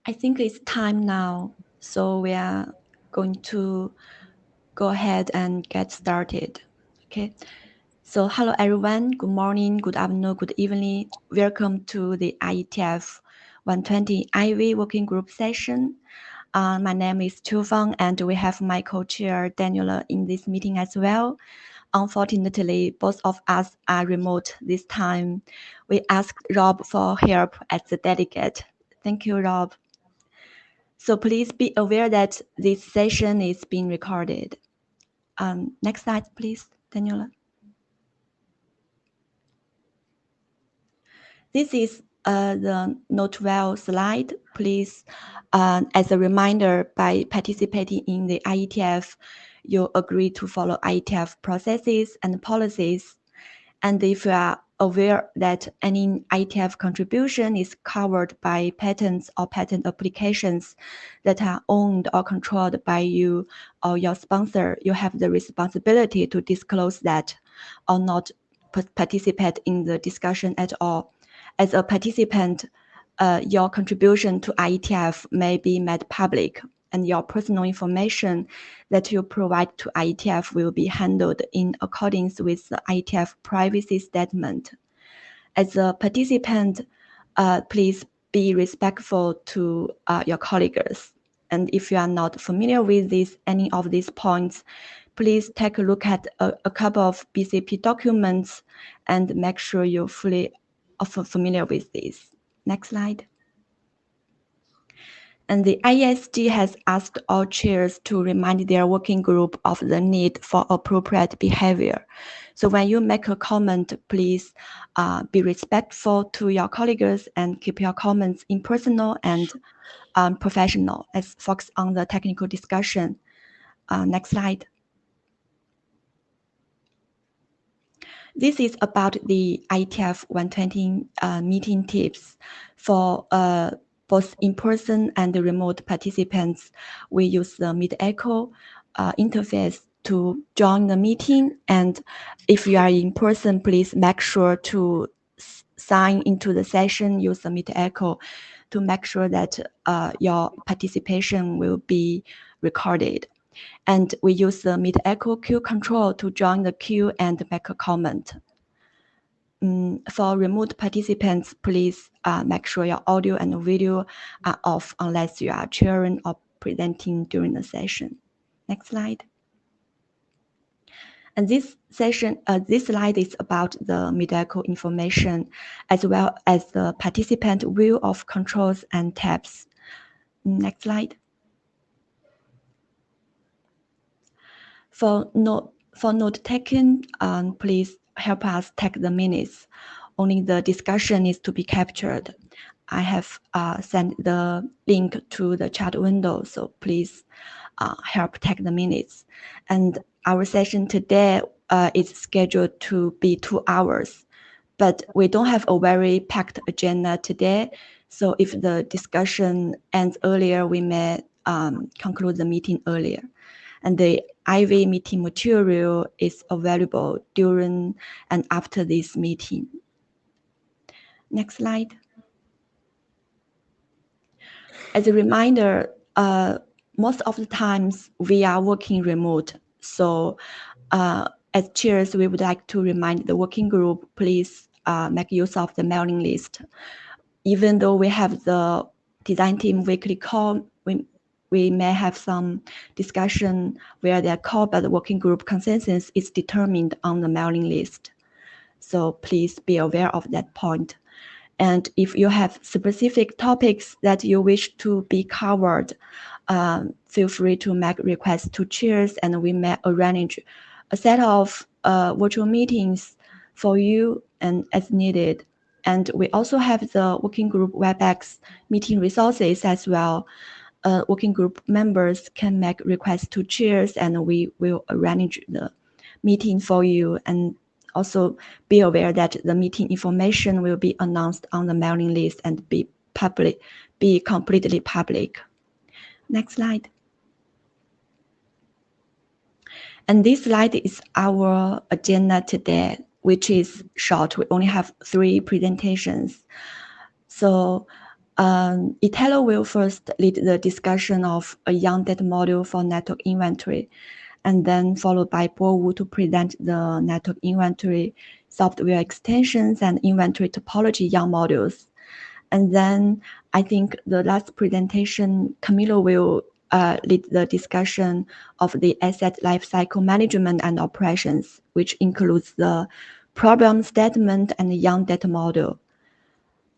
I think it's time now, so we are going to go ahead and get started. Okay. So hello everyone. Good morning, good afternoon, good evening. Welcome to the IETF 120 IV working group session. My name is Chu Fang, and we have my co-chair Daniela in this meeting as well. Unfortunately, both of us are remote this time. We asked Rob for help as the delegate. Thank you, Rob. So please be aware that this session is being recorded. Next slide, please, Daniela. This is the Note Well slide. Please, as a reminder, by participating in the IETF, you agree to follow IETF processes and policies. And if you are aware that any IETF contribution is covered by patents or patent applications that are owned or controlled by you or your sponsor, you have the responsibility to disclose that or not participate in the discussion at all. As a participant, your contribution to IETF may be made public, and your personal information that you provide to IETF will be handled in accordance with the IETF privacy statement. As a participant, please be respectful to your colleagues. And if you are not familiar with any of these points, please take a look at a couple of BCP documents and make sure you're fully familiar with this. Next slide. And the IESG has asked all chairs to remind their working group of the need for appropriate behavior. So when you make a comment, please be respectful to your colleagues and keep your comments impersonal and professional. Let's focus on the technical discussion. Next slide. This is about the IETF 120 meeting tips for both in-person and remote participants. We use the Meet-Echo interface to join the meeting. And if you are in person, please make sure to sign into the session, use the Meet-Echo to make sure that your participation will be recorded. And we use the Meet-Echo queue control to join the queue and make a comment. For remote participants, please make sure your audio and video are off unless you are chairing or presenting during the session. Next slide. And this slide is about the Meet-Echo information as well as the participant view of controls and tabs. Next slide. For note taken, please help us take the minutes. Only the discussion is to be captured. I have sent the link to the chat window, so please help take the minutes. And our session today is scheduled to be 2 hours, but we don't have a very packed agenda today. So if the discussion ends earlier, we may conclude the meeting earlier. And the IV meeting material is available during and after this meeting. Next slide. As a reminder, most of the times we are working remote. So as chairs, we would like to remind the working group, please make use of the mailing list. Even though we have the design team weekly call, we may have some discussion where they're called, but the working group consensus is determined on the mailing list. So please be aware of that point. And if you have specific topics that you wish to be covered, feel free to make requests to chairs, and we may arrange a set of virtual meetings for you and as needed. And we also have the working group WebEx meeting resources as well. Working group members can make requests to chairs, and we will arrange the meeting for you. And also be aware that the meeting information will be announced on the mailing list and be completely public. Next slide. And this slide is our agenda today, which is short. We only have 3 presentations. So Italo will first lead the discussion of a young data model for network inventory, and then followed by Bo to present the network inventory, software extensions, and inventory topology young models. And then I think the last presentation, Camilo will lead the discussion of the asset lifecycle management and operations, which includes the problem statement and the young data model.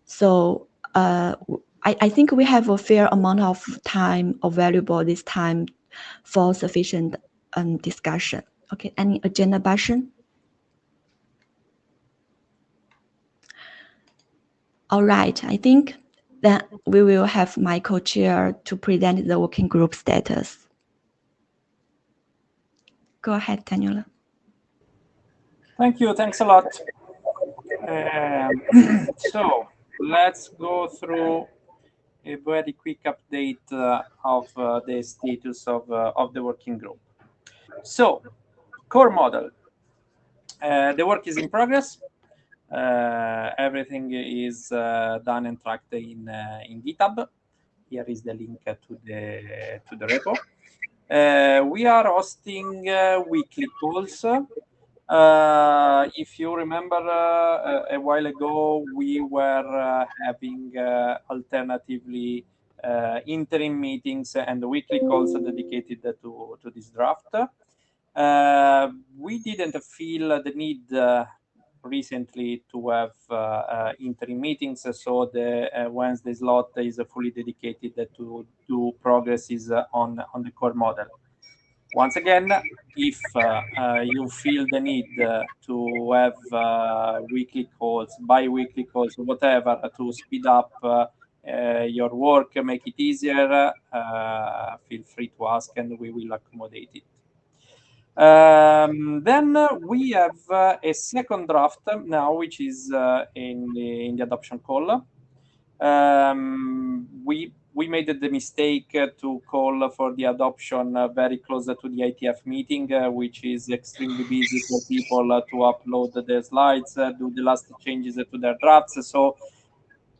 So I think we have a fair amount of time available this time for sufficient discussion. Okay, any agenda question? All right, I think then we will have my co-chair to present the working group status. Go ahead, Daniela. Thank you. Thanks a lot. So let's go through a very quick update of the status of the working group. So, core model. The work is in progress. Everything is done and tracked in GitHub. Here is the link to the repo. We are hosting weekly calls. If you remember, a while ago, we were having alternatively interim meetings and weekly calls dedicated to this draft. We didn't feel the need recently to have interim meetings, so the Wednesday slot is fully dedicated to do progresses on the core model. Once again, if you feel the need to have weekly calls, bi-weekly calls, whatever, to speed up your work, make it easier, feel free to ask and we will accommodate it. Then we have a second draft now, which is in the adoption call. We made the mistake to call for the adoption very close to the IETF meeting, which is extremely busy for people to upload their slides, do the last changes to their drafts. So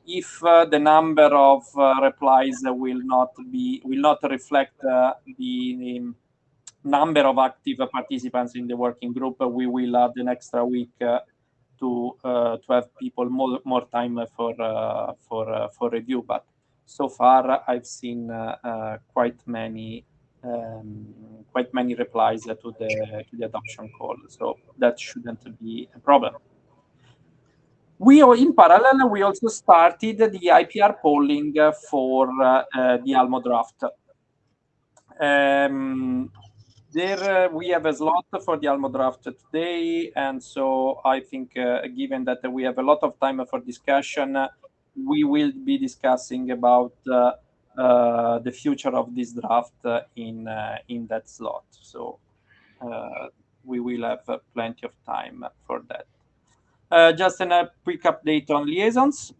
if the number of replies will not reflect the number of active participants in the working group, we will add an extra week to have people more time for review. But so far, I've seen quite many replies to the adoption call, so that shouldn't be a problem. In parallel, we also started the IPR polling for the Almo draft. There we have a slot for the Almo draft today, and so I think given that we have a lot of time for discussion, we will be discussing about the future of this draft in that slot. So we will have plenty of time for that. Just a quick update on liaisons.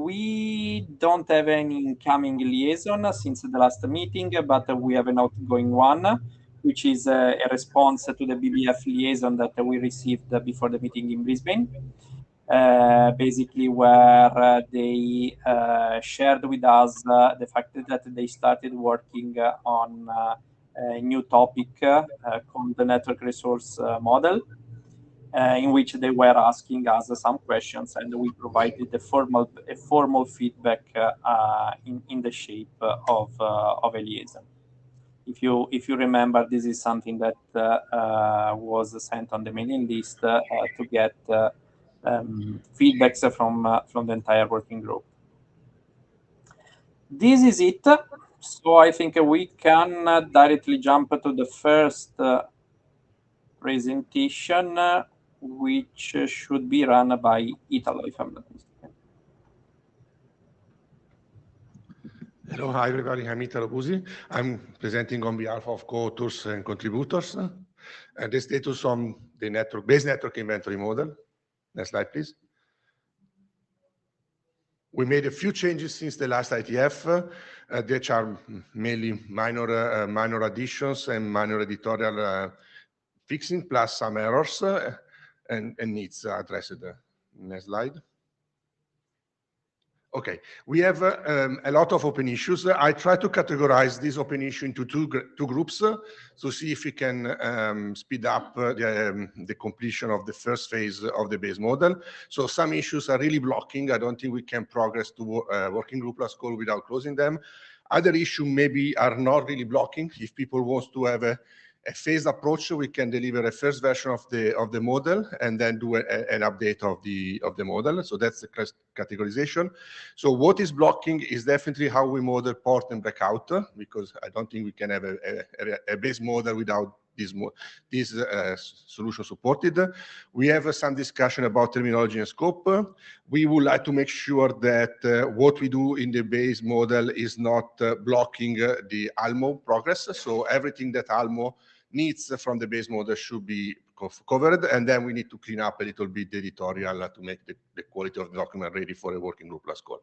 We don't have any incoming liaison since the last meeting, but we have an outgoing one, which is a response to the BBF liaison that we received before the meeting in Brisbane. Basically, where they shared with us the fact that they started working on a new topic called the network resource model. In which they were asking us some questions, and we provided a formal feedback in the shape of a liaison. If you remember, this is something that was sent on the mailing list to get feedbacks from the entire working group. This is it. So I think we can directly jump to the first presentation, which should be run by Italo, if I'm not mistaken. Hello, hi everybody. I'm Italo Busi. I'm presenting on behalf of co-authors and contributors. And the status on the base network inventory model. Next slide, please. We made a few changes since the last IETF, which are mainly minor additions and minor editorial fixing, plus some errors and needs addressed. Next slide. Okay, we have a lot of open issues. I try to categorize these open issues into two groups to see if we can speed up the completion of the first phase of the base model. So some issues are really blocking. I don't think we can progress to working group last call without closing them. Other issues maybe are not really blocking. If people want to have a phased approach, we can deliver a first version of the model and then do an update of the model. So that's the categorization. So what is blocking is definitely how we model port and breakout, because I don't think we can have a base model without this solution supported. We have some discussion about terminology and scope. We would like to make sure that what we do in the base model is not blocking the ALMO progress. So everything that ALMO needs from the base model should be covered, and then we need to clean up a little bit the editorial to make the quality of the document ready for a working group last call.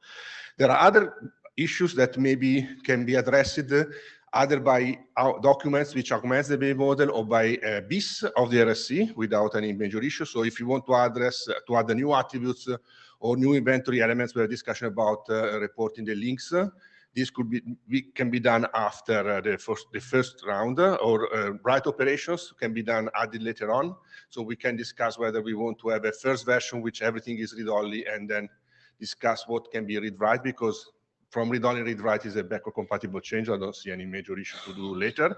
There are other issues that maybe can be addressed either by documents which augment the base model or by BIS of the RSC without any major issue. So if you want to add the new attributes or new inventory elements, we have a discussion about reporting the links. This can be done after the first round, or write operations can be done added later on. So we can discuss whether we want to have a first version which everything is read-only, and then discuss what can be read-write, because from read-only read-write is a backward compatible change. I don't see any major issue to do later.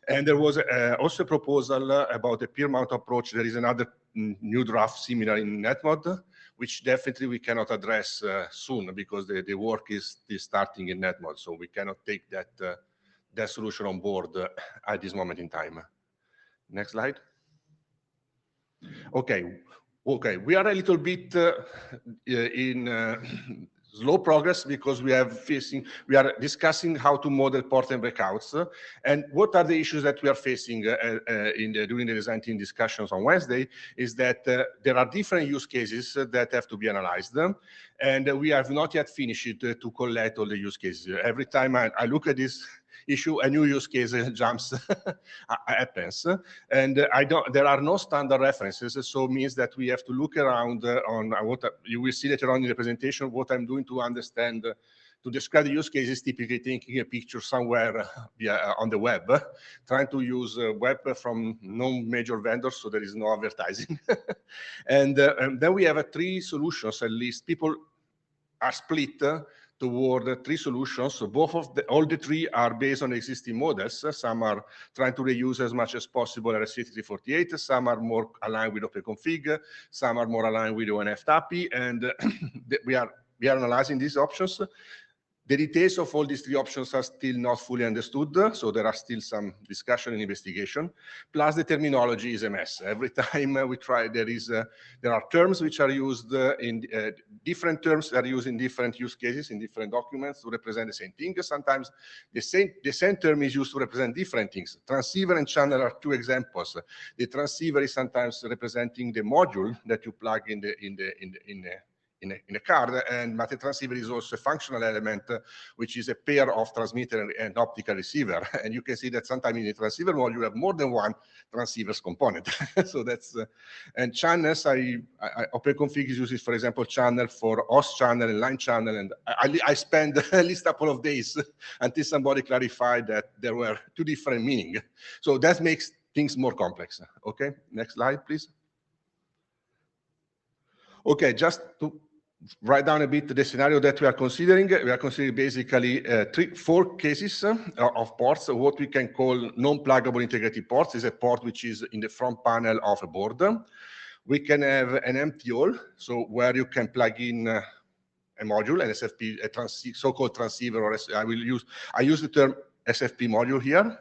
And there was also a proposal about a peer mount approach. There is another new draft similar in NetMod, which definitely we cannot address soon, because the work is starting in NetMod. So we cannot take that solution on board at this moment in time. Next slide. Okay, we are a little bit in slow progress, because we are discussing how to model port and breakouts, and what are the issues that we are facing during the design team discussions on Wednesday is that there are different use cases that have to be analyzed, and we have not yet finished to collect all the use cases. Every time I look at this issue, a new use case jumps happens, and there are no standard references, so it means that we have to look around on what you will see later on in the presentation. What I'm doing to understand, to describe the use cases, typically taking a picture somewhere on the web, trying to use web from no major vendors, so there is no advertising. And then we have three solutions, at least. People are split toward three solutions. So all the three are based on existing models. Some are trying to reuse as much as possible RS-348. Some are more aligned with OpenConfig. Some are more aligned with ONF TAPI. And we are analyzing these options. The details of all these three options are still not fully understood, so there are still some discussion and investigation. Plus, the terminology is a mess. Every time we try, there are terms which are used in different terms that are used in different use cases in different documents to represent the same thing. Sometimes the same term is used to represent different things. Transceiver and channel are two examples. The transceiver is sometimes representing the module that you plug in a card, but the transceiver is also a functional element, which is a pair of transmitter and optical receiver. And you can see that sometimes in the transceiver module you have more than one transceivers component. So that's and channels. OpenConfig uses, for example, channel for host channel and line channel, and I spent at least a couple of days until somebody clarified that there were two different meanings. So that makes things more complex. Okay, next slide, please. Okay, just to write down a bit the scenario that we are considering. We are considering basically four cases of ports. What we can call non-pluggable integrated ports is a port which is in the front panel of a board. We can have an empty hole, so where you can plug in a module, an SFP, a so-called transceiver, or I use the term SFP module here,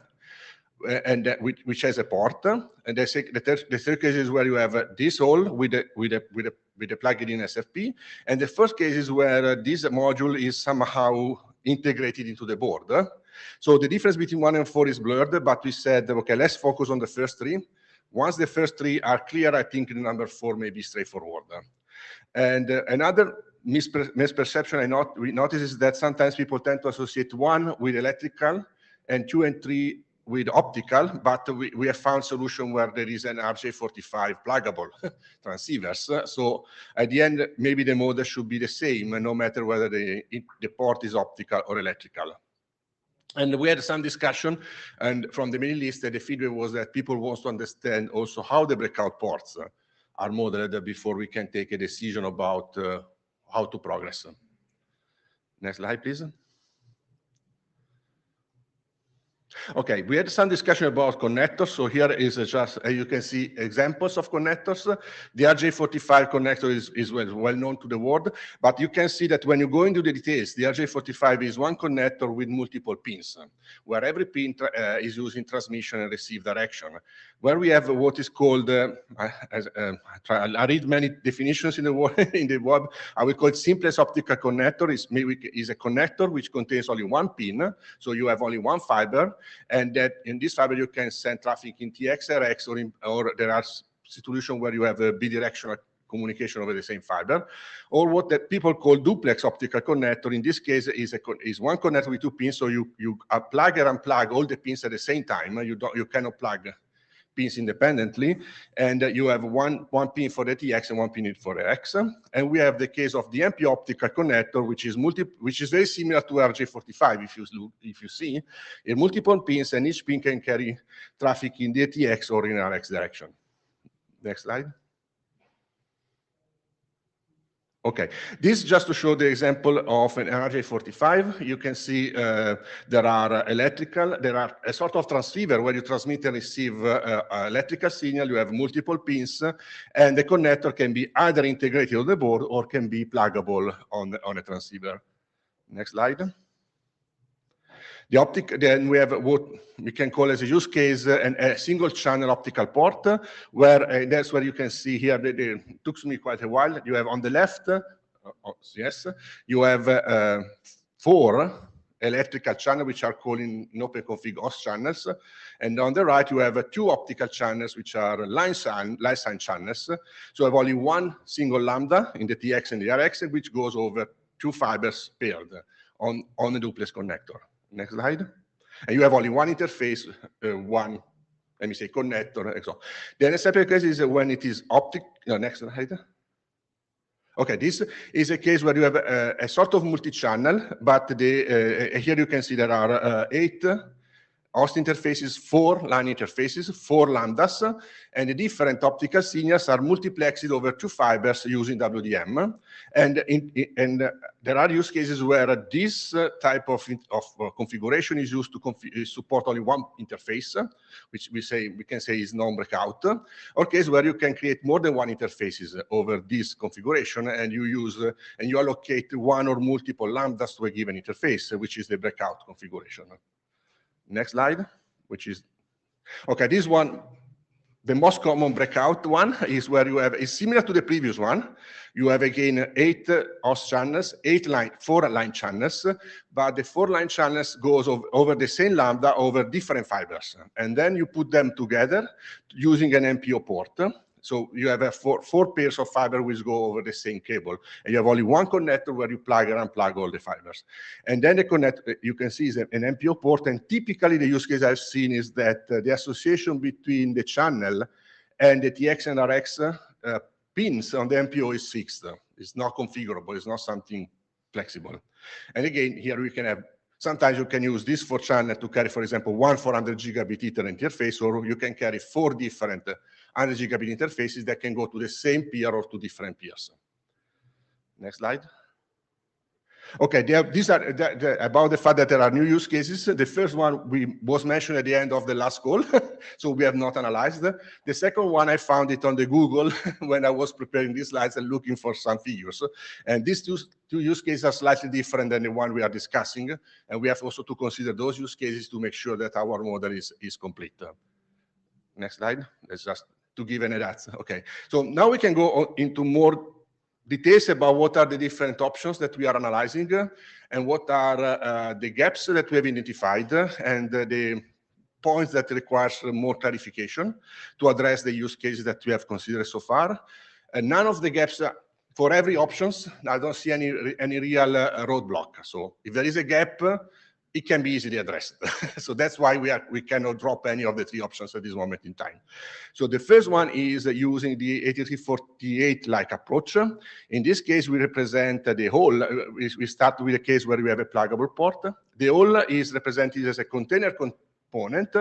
and which has a port. And the third case is where you have this hole with a plug-in SFP. And the first case is where this module is somehow integrated into the board. So the difference between 1 and 4 is blurred, but we said, okay, let's focus on the first three. Once the first three are clear, I think the number 4 may be straightforward. And another misperception we notice is that sometimes people tend to associate 1 with electrical and 2 and 3 with optical, but we have found solution where there is an RJ45 pluggable transceivers. So at the end, maybe the model should be the same, no matter whether the port is optical or electrical. And we had some discussion, and from the mailing list, the feedback was that people want to understand also how the breakout ports are modeled before we can take a decision about how to progress. Next slide, please. Okay, we had some discussion about connectors. So here is just, you can see examples of connectors. The RJ45 connector is well known to the world, but you can see that when you go into the details, the RJ45 is one connector with multiple pins, where every pin is used in transmission and receive direction. Where we have what is called, I read many definitions in the web, I will call it simplest optical connector. Is a connector which contains only one pin, so you have only one fiber, and that in this fiber you can send traffic in TX, RX, or there are situations where you have a bidirectional communication over the same fiber, or what that people call duplex optical connector. In this case, is one connector with two pins, so you plug and unplug all the pins at the same time. You cannot plug pins independently, and you have one pin for the TX and one pin for the X. And we have the case of the MP optical connector, which is very similar to RJ45. If you see, in multiple pins, and each pin can carry traffic in the TX or in RX direction. Next slide. Okay, this is just to show the example of an RJ45. You can see there are a sort of transceiver where you transmit and receive electrical signal. You have multiple pins, and the connector can be either integrated on the board or can be pluggable on a transceiver. Next slide. Then we have what we can call as a use case a single channel optical port, where that's where you can see here, it took me quite a while. You have on the left, yes, you have 4 electrical channels, which are called in open config OS channels. And on the right, you have 2 optical channels, which are line sign channels. So you have only one single lambda in the TX and the RX, which goes over 2 fibers paired on a duplex connector. Next slide. And you have only one interface, one, let me say, connector. So then a separate case is when it is optic. No, next slide. Okay, this is a case where you have a sort of multi-channel, but here you can see there are 8 host interfaces, 4 line interfaces, 4 lambdas, and the different optical signals are multiplexed over 2 fibers using WDM. And there are use cases where this type of configuration is used to support only one interface, which we can say is non-breakout, or case where you can create more than one interfaces over this configuration, and you allocate one or multiple lambdas to a given interface, which is the breakout configuration. Next slide, which is, okay, this one, the most common breakout one is where you have, is similar to the previous one. You have again 8 host channels, 4 line channels, but the 4 line channels goes over the same lambda over different fibers. And then you put them together using an MPO port. So you have 4 pairs of fiber which go over the same cable, and you have only one connector where you plug and unplug all the fibers. And then the connector, you can see, is an MPO port, and typically the use case I've seen is that the association between the channel and the TX and RX pins on the MPO is fixed. It's not configurable. It's not something flexible. And again, here we can have, sometimes you can use this 4 channel to carry, for example, one 400 gigabit Ethernet interface, or you can carry 4 different 100 gigabit interfaces that can go to the same peer or to different peers. Next slide. Okay, these are about the fact that there are new use cases. The first one was mentioned at the end of the last call, so we have not analyzed. The second one, I found it on the Google when I was preparing these slides and looking for some figures. And these two use cases are slightly different than the one we are discussing, and we have also to consider those use cases to make sure that our model is complete. Next slide. Let's just to give an heads. Okay, so now we can go into more details about what are the different options that we are analyzing and what are the gaps that we have identified and the points that requires more clarification to address the use cases that we have considered so far. And none of the gaps, for every options, I don't see any real roadblock. So if there is a gap, it can be easily addressed. So that's why we cannot drop any of the three options at this moment in time. So the first one is using the 8348-like approach. In this case, we represent the whole. We start with a case where we have a pluggable port. The whole is represented as a container component,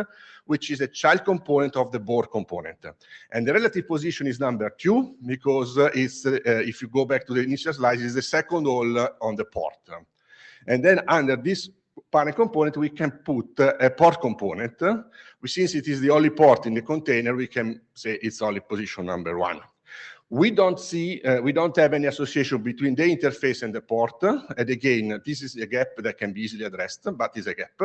which is a child component of the board component. And the relative position is number 2, because it's, if you go back to the initial slide, it's the second hole on the port. And then under this parent component, we can put a port component, which, since it is the only port in the container, we can say it's only position number 1. We don't have any association between the interface and the port. And again, this is a gap that can be easily addressed, but is a gap.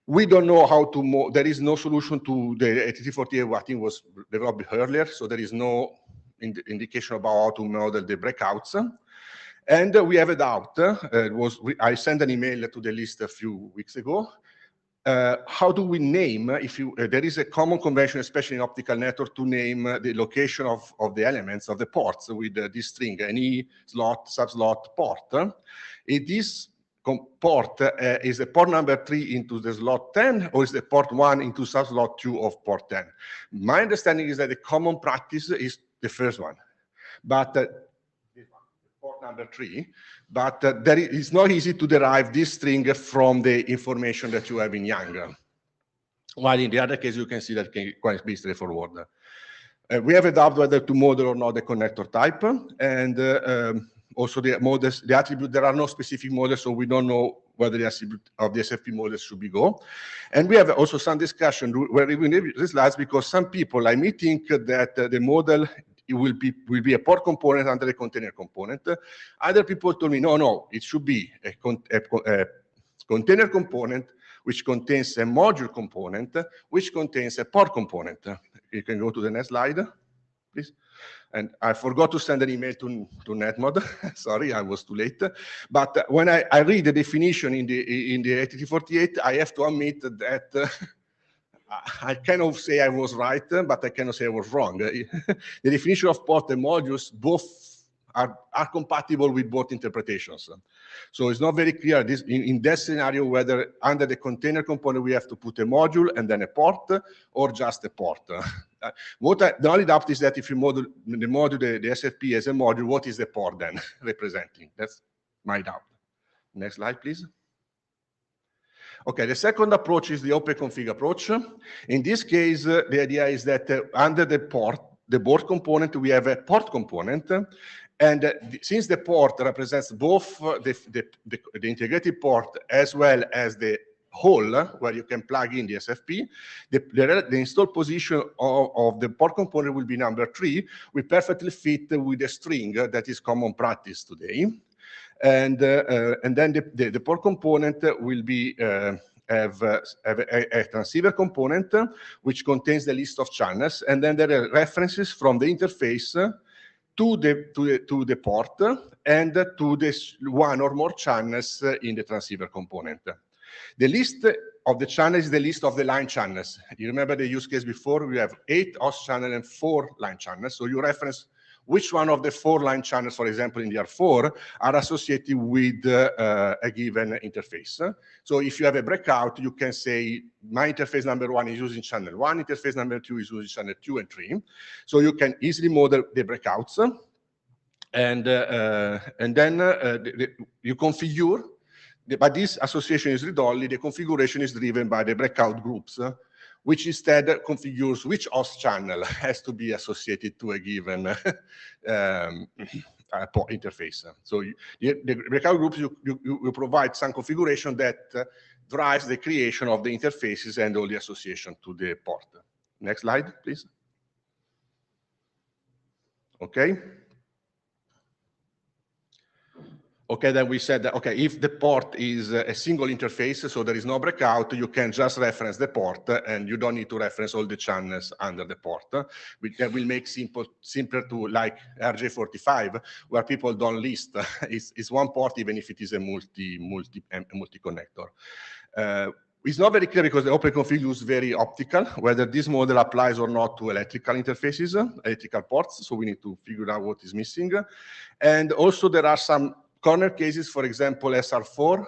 We don't know how to there is no solution to the 8348, what I think was developed earlier, so there is no indication about how to model the breakouts. And we have a doubt. I sent an email to the list a few weeks ago. How do we name, there is a common convention, especially in optical network, to name the location of the elements of the ports with this string, any slot, subslot, port. This port is the port number 3 into the slot 10, or is the port 1 into subslot 2 of port 10? My understanding is that the common practice is the first one, but port number 3, but it's not easy to derive this string from the information that you have in Yang. While in the other case, you can see that can quite be straightforward. We have a doubt whether to model or not the connector type, and also the models, the attribute. There are no specific models, so we don't know whether the attribute of the SFP models should be Go. And we have also some discussion where we need the slides, because some people like me think that the model will be a port component under a container component. Other people told me, no, it should be a container component which contains a module component which contains a port component. You can go to the next slide, please. And I forgot to send an email to NetMod. Sorry, I was too late. But when I read the definition in the 8348, I have to admit that I cannot say I was right, but I cannot say I was wrong. The definition of port and modules both are compatible with both interpretations. So it's not very clear in that scenario whether under the container component we have to put a module and then a port, or just a port. The only doubt is that if you model the SFP as a module, what is the port then representing? That's my doubt. Next slide, please. Okay, the second approach is the OpenConfig approach. In this case, the idea is that under the board component, we have a port component. And since the port represents both the integrated port as well as the hole where you can plug in the SFP, the installed position of the port component will be number 3, which perfectly fit with the string that is common practice today. And then the port component will be have a transceiver component which contains the list of channels, and then there are references from the interface to the port and to this one or more channels in the transceiver component. The list of the channels is the list of the line channels. You remember the use case before? We have 8 host channels and 4 line channels. So you reference which one of the 4 line channels, for example, in the R4, are associated with a given interface. So if you have a breakout, you can say, my interface number 1 is using channel 1, interface number 2 is using channel 2 and 3. So you can easily model the breakouts. And then you configure, but this association is read-only. The configuration is driven by the breakout groups, which instead configures which host channel has to be associated to a given interface. So the breakout groups, you provide some configuration that drives the creation of the interfaces and all the association to the port. Next slide, please. Okay. Okay, then we said that, okay, if the port is a single interface, so there is no breakout, you can just reference the port and you don't need to reference all the channels under the port. That will make simpler to like RJ45, where people don't list. It's one port, even if it is a multi-connector. It's not very clear because the OpenConfig is very optical, whether this model applies or not to electrical interfaces, electrical ports, so we need to figure out what is missing. And also there are some corner cases, for example, SR4,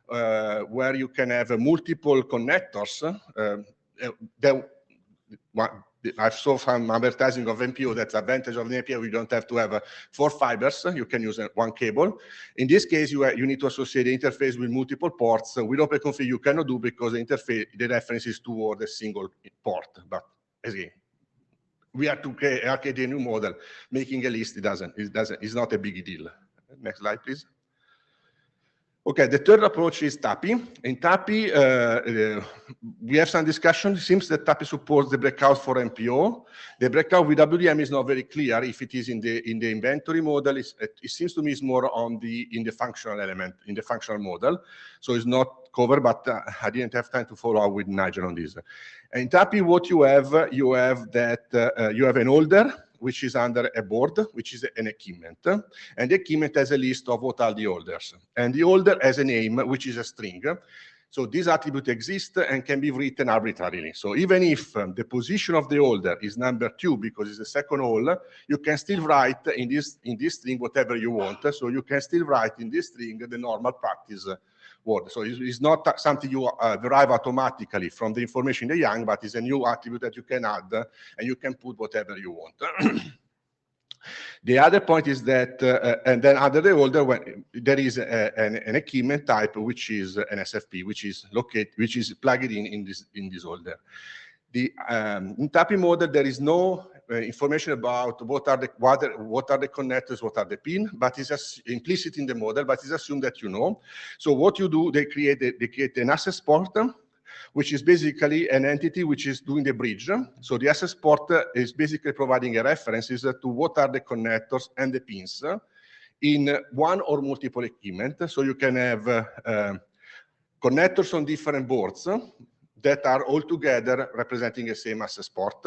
where you can have multiple connectors. I saw some advertising of MPO. That's the advantage of the MPO. You don't have to have 4 fibers. You can use one cable. In this case, you need to associate the interface with multiple ports. With OpenConfig, you cannot do because the interface, the reference is toward a single port. But again, we have to create a new model. Making a list, it's not a big deal. Next slide, please. Okay, the third approach is TAPI. In TAPI, we have some discussion. It seems that TAPI supports the breakout for MPO. The breakout with WDM is not very clear if it is in the inventory model. It seems to me it's more on in the functional element, in the functional model. So it's not covered, but I didn't have time to follow up with Nigel on this. In TAPI, what you have that you have an holder, which is under a board, which is an equipment. And the equipment has a list of what are the holders. And the holder has a name, which is a string. So this attribute exists and can be written arbitrarily. So even if the position of the holder is number 2 because it's the second hole, you can still write in this string whatever you want. So you can still write in this string the normal practice word. So it's not something you derive automatically from the information in the YANG, but it's a new attribute that you can add, and you can put whatever you want. The other point is that, and then under the holder, when there is an equipment type, which is an SFP, which is plugged in this holder. In TAPI model, there is no information about what are the connectors, what are the pins, but it's just implicit in the model, but it's assumed that you know. So what you do, they create an access port, which is basically an entity which is doing the bridge. So the access port is basically providing a references to what are the connectors and the pins in one or multiple equipment. So you can have connectors on different boards that are all together representing the same access port.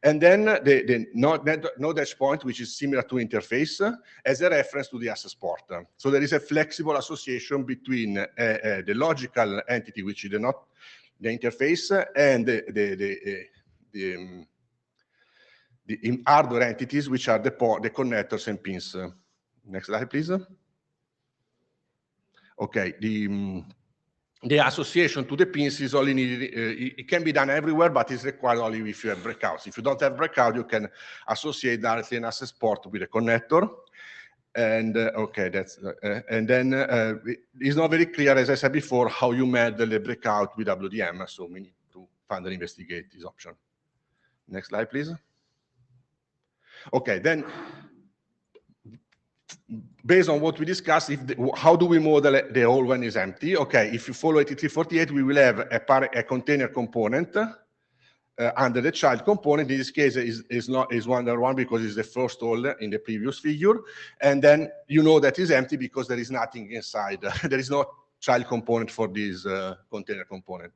And then the node edge point, which is similar to interface, as a reference to the access port. So there is a flexible association between the logical entity, which is the interface, and the hardware entities, which are the connectors and pins. Next slide, please. Okay, the association to the pins is only needed, it can be done everywhere, but it's required only if you have breakouts. If you don't have breakout, you can associate directly an access port with a connector. And okay, and then it's not very clear, as I said before, how you model the breakout with WDM, so we need to further investigate this option. Next slide, please. Okay, then based on what we discussed, how do we model the whole when is empty? Okay, if you follow 8348, we will have a container component under the child component. In this case, is 1.1 because it's the first hole in the previous figure. And then you know that is empty because there is nothing inside. There is no child component for this container component.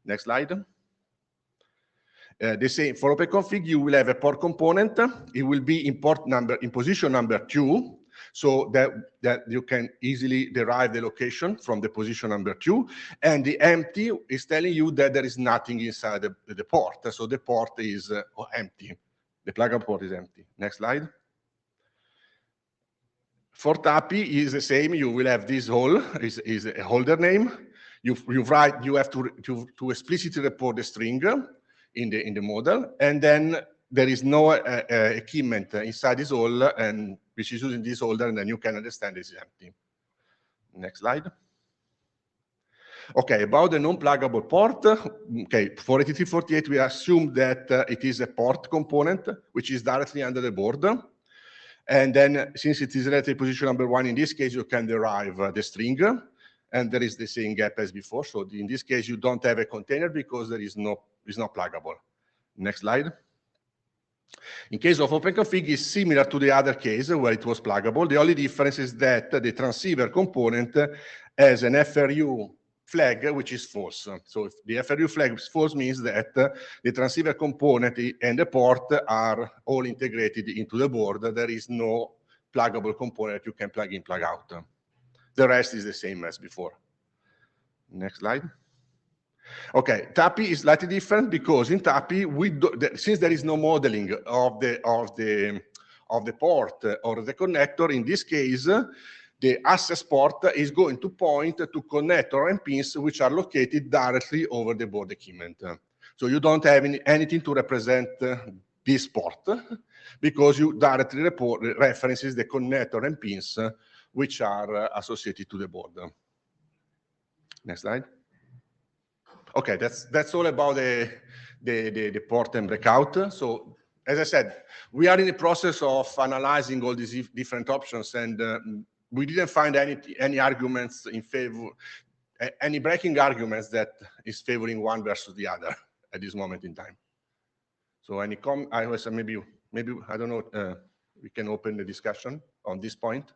Next slide. The same for OpenConfig, you will have a port component. It will be in position number 2. So that you can easily derive the location from the position number 2. And the empty is telling you that there is nothing inside the port. So the port is empty. The pluggable port is empty. Next slide. For TAPI is the same. You will have this hole is a holder name. You have to explicitly report the string in the model, and then there is no equipment inside this hole, and which is using this holder, and then you can understand this is empty. Next slide. Okay, about the non-pluggable port. Okay, for 8348, we assume that it is a port component, which is directly under the board. And then, since it is relative position number 1, in this case, you can derive the string, and there is the same gap as before. So in this case, you don't have a container because it's not pluggable. Next slide. In case of OpenConfig, is similar to the other case where it was pluggable. The only difference is that the transceiver component has an FRU flag, which is false. So if the FRU flag is false, means that the transceiver component and the port are all integrated into the board. There is no pluggable component you can plug in, plug out. The rest is the same as before. Next slide. Okay, TAPI is slightly different because in TAPI, since there is no modeling of the port or the connector, in this case, the access port is going to point to connector and pins which are located directly over the board equipment. So you don't have anything to represent this port because you directly references the connector and pins which are associated to the board. Next slide. Okay, that's all about the port and breakout. So as I said, we are in the process of analyzing all these different options, and we didn't find any arguments in favor, any breaking arguments that is favoring one versus the other at this moment in time. So I was maybe I don't know. We can open the discussion on this point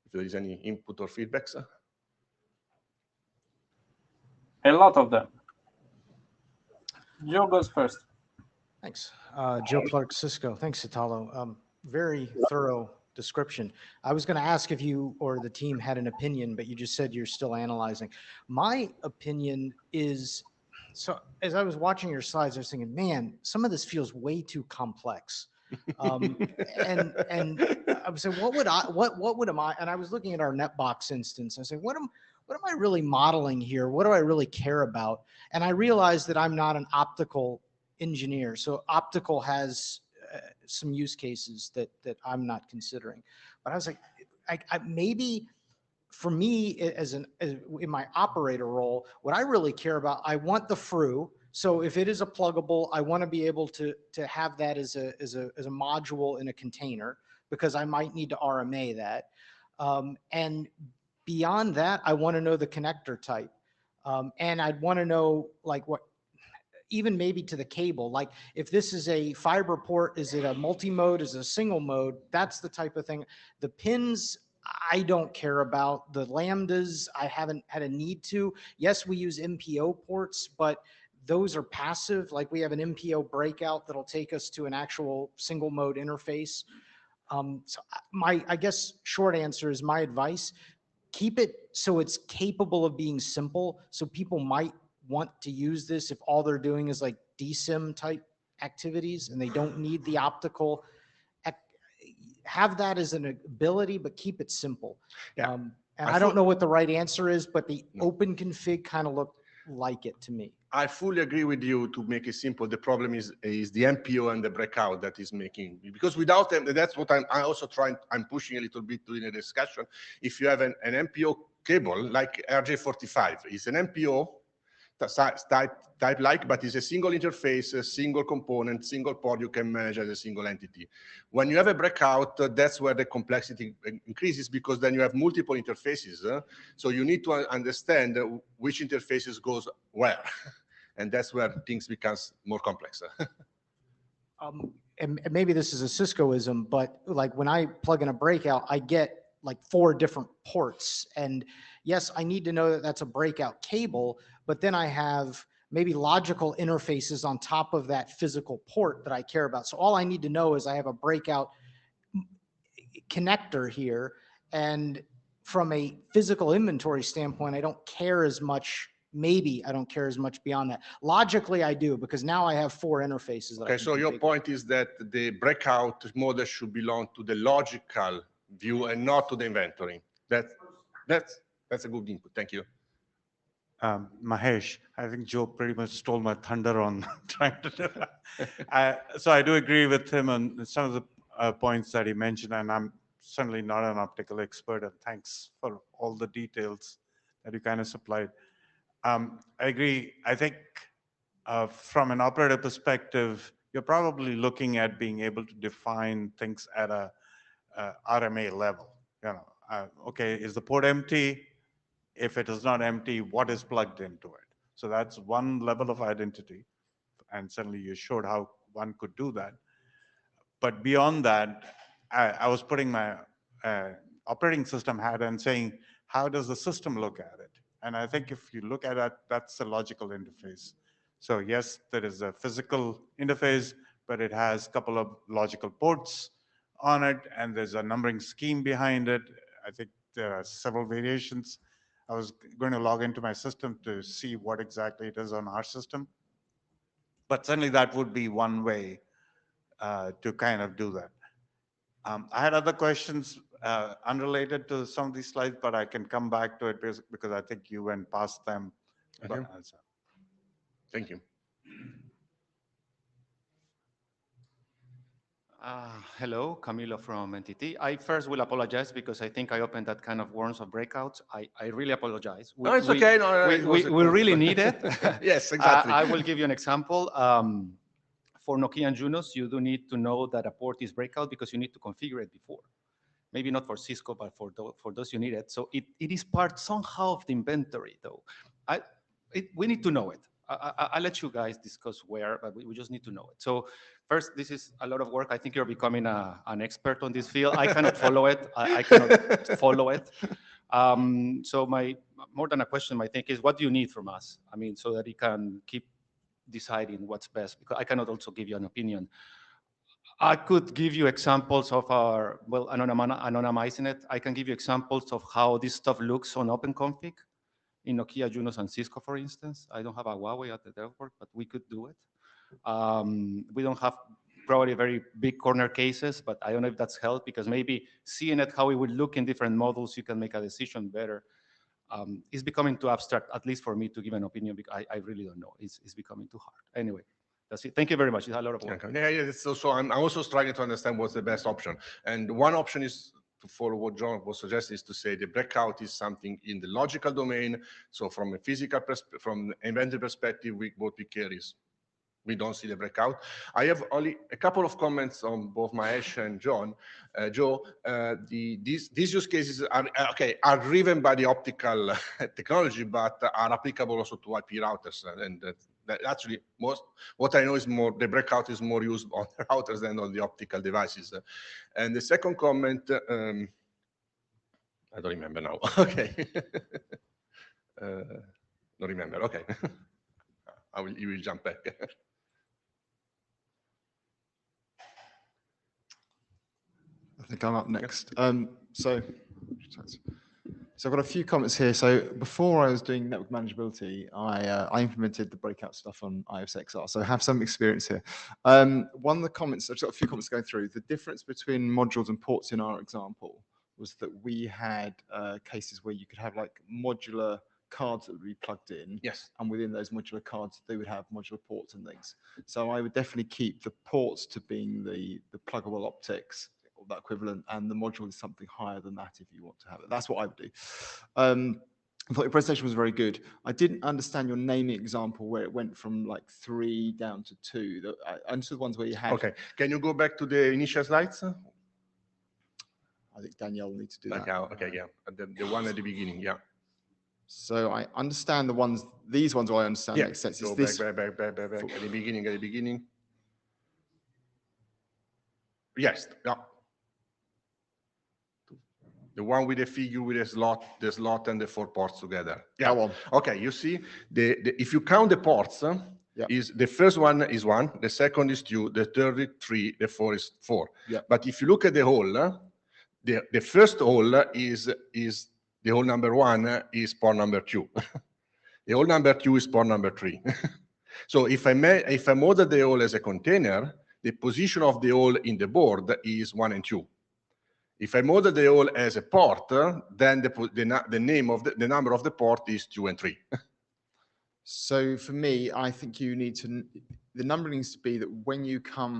if there is any input or feedbacks. A lot of them. Joe goes first. Thanks. Joe Clark, Cisco. Thanks, Italo. Very thorough description. I was going to ask if you or the team had an opinion, but you just said you're still analyzing. My opinion is, so as I was watching your slides, I was thinking, man, some of this feels way too complex. And I was saying, what would am I? And I was looking at our NetBox instance. I said, what am I really modeling here? What do I really care about? And I realized that I'm not an optical engineer. So optical has some use cases that I'm not considering. But I was like, I maybe for me in my operator role, what I really care about, I want the FRU. So if it is a pluggable, I want to be able to have that as a module in a container because I might need to RMA that. And beyond that, I want to know the connector type. And I'd want to know like what, even maybe to the cable, like if this is a fiber port, is it a multi-mode, is it a single mode? That's the type of thing. The pins, I don't care about. The lambdas, I haven't had a need to. Yes, we use MPO ports, but those are passive. Like we have an MPO breakout that'll take us to an actual single mode interface. So I guess short answer is my advice, keep it so it's capable of being simple. So people might want to use this if all they're doing is like DSIM type activities and they don't need the optical. Have that as an ability, but keep it simple. Yeah. And I don't know what the right answer is, but the open config kind of looked like it to me. I fully agree with you to make it simple. The problem is the MPO and the breakout that is making, because without them, that's what I'm pushing a little bit during the discussion. If you have an MPO cable like RJ45, it's an MPO type like, but it's a single interface, a single component, single port you can manage as a single entity. When you have a breakout, that's where the complexity increases because then you have multiple interfaces. So you need to understand which interfaces goes where. And that's where things becomes more complex. And maybe this is a Ciscoism, but like when I plug in a breakout, I get like 4 different ports. And yes, I need to know that that's a breakout cable, but then I have maybe logical interfaces on top of that physical port that I care about. So all I need to know is I have a breakout connector here. And from a physical inventory standpoint, I don't care as much. Maybe I don't care as much beyond that. Logically, I do, because now I have 4 interfaces. That okay, so your point is that the breakout model should belong to the logical view and not to the inventory. That's a good input. Thank you. Mahesh, I think Joe pretty much stole my thunder on trying to do that. So I do agree with him on some of the points that he mentioned, and I'm certainly not an optical expert, and thanks for all the details that you kind of supplied. I agree. I think from an operator perspective, you're probably looking at being able to define things at a RMA level. You know, okay, is the port empty? If it is not empty, what is plugged into it? So that's one level of identity. And certainly you showed how one could do that. But beyond that, I was putting my operating system hat and saying, how does the system look at it? And I think if you look at that, that's a logical interface. So yes, there is a physical interface, but it has a couple of logical ports on it, and there's a numbering scheme behind it. I think there are several variations. I was going to log into my system to see what exactly it is on our system. But certainly that would be one way to kind of do that. I had other questions. unrelated to some of these slides, but I can come back to it because I think you went past them. Okay. Thank you. Hello, Camilo from NTT. I first will apologize because I think I opened that kind of worms of breakouts. I really apologize. No, it's okay. No, it was we a- really need it. Yes, exactly. I will give you an example. For Nokia and Junos, you do need to know that a port is breakout because you need to configure it before. Maybe not for Cisco, but for those you need it. So it is part somehow of the inventory, though. We need to know it. I'll let you guys discuss where, but we just need to know it. So first, this is a lot of work. I think you're becoming an expert on this field. I cannot follow it. I cannot follow it. So more than a question, I think is what do you need from us? I mean, so that you can keep deciding what's best, because I cannot also give you an opinion. I could give you examples of anonymizing it. I can give you examples of how this stuff looks on OpenConfig in Nokia, Junos, and Cisco, for instance. I don't have a Huawei at the network, but we could do it. We don't have probably very big corner cases, but I don't know if that's helped, because maybe seeing it, how it would look in different models, you can make a decision better. It's becoming too abstract, at least for me to give an opinion, because I really don't know. It's becoming too hard. Anyway, that's it. Thank you very much. It's a lot of work. Okay. Yeah. So I'm also struggling to understand what's the best option. And one option is to follow what John was suggesting, is to say the breakout is something in the logical domain. So from a physical from inventory perspective, what we care is we don't see the breakout. I have only a couple of comments on both Mahesh and Joe. These use cases are driven by the optical technology, but are applicable also to IP routers. And that actually what I know is the breakout is more used on the routers than on the optical devices. And the second comment, I don't remember now. Okay. Don't remember. Okay. You will jump back. I think I'm up next. So I've got a few comments here. So before I was doing network manageability, I implemented the breakout stuff on IOSXR. So I have some experience here. One of the comments, I've got a few comments going through. The difference between modules and ports in our example was that we had cases where you could have like modular cards that would be plugged in. Yes. And within those modular cards, they would have modular ports and things. So I would definitely keep the ports to being the pluggable optics, or that equivalent, and the module is something higher than that if you want to have it. That's what I would do. I thought your presentation was very good. I didn't understand your naming example where it went from like 3 down to 2. I understood the ones where you had. Okay. Can you go back to the initial slides? I think Danielle will need to do that. Okay, yeah. The one at the beginning, yeah. So I understand these ones I understand Yeah. make sense. Go Is back. At the beginning. Yes, yeah. The one with the figure with the slot and the 4 ports together. Yeah. That one. Okay, you see, if you count the ports, Yeah. is the first one is 1, the second is 2, the third is 3, the 4 is 4. Yeah. But if you look at the whole, the first hole is the hole number 1 is port number 2. The hole number 2 is port number 3. So if I model the hole as a container, the position of the hole in the board is 1 and 2. If I model the hole as a port, then the number of the port is 2 and 3. So for me, I think the number needs to be that when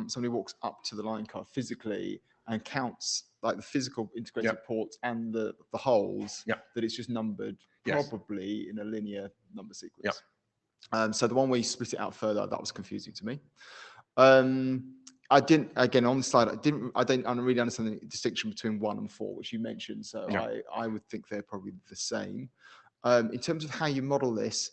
somebody walks up to the line card physically and counts like the physical integrated ports and the holes, that it's just numbered probably in a linear number sequence. So the one where you split it out further, that was confusing to me. I didn't, again, on the slide, I don't really understand the distinction between 1 and 4, which you mentioned. So I would think they're probably the same. In terms of how you model this,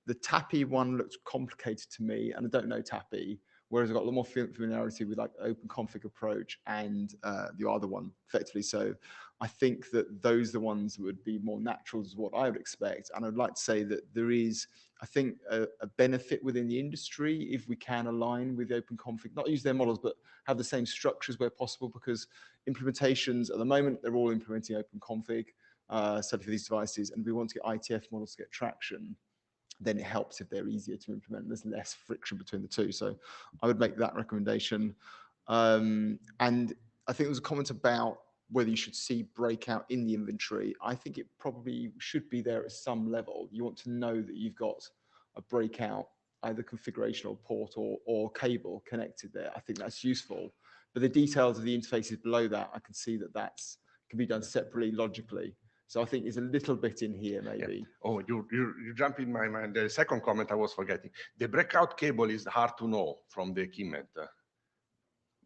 the TAPI one looked complicated to me, and I don't know TAPI, whereas I've got a lot more familiarity with like open config approach and the other one effectively. So I think that those are the ones that would be more natural is what I would expect. And I'd like to say that there is, I think, a benefit within the industry if we can align with open config, not use their models, but have the same structures where possible, because implementations at the moment, they're all implementing open config study for these devices. And if we want to get IETF models to get traction, then it helps if they're easier to implement. There's less friction between the two. So I would make that recommendation. And I think there was a comment about whether you should see breakout in the inventory, I think it probably should be there at some level. You want to know that you've got a breakout, either configuration or port or cable connected there. I think that's useful. But the details of the interfaces below that, I can see that can be done separately, logically. So I think there's a little bit in here, maybe. Yeah. Oh, you jump in my mind. The second comment I was forgetting. The breakout cable is hard to know from the equipment.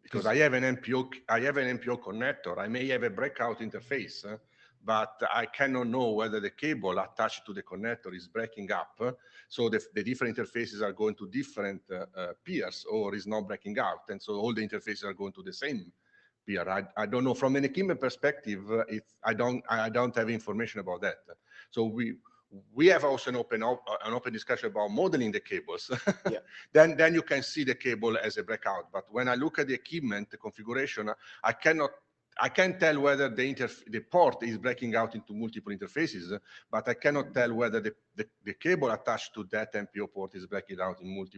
Because I have an MPO connector. I may have a breakout interface, but I cannot know whether the cable attached to the connector is breaking up. So the different interfaces are going to different peers, or is not breaking out. And so all the interfaces are going to the same peer. I don't know. From an equipment perspective, I don't have information about that. So we have also an open discussion about modeling the cables. Yeah. then you can see the cable as a breakout. But when I look at the equipment, the configuration, I can't tell whether the port is breaking out into multiple interfaces, but I cannot tell whether the cable attached to that MPO port is breaking out in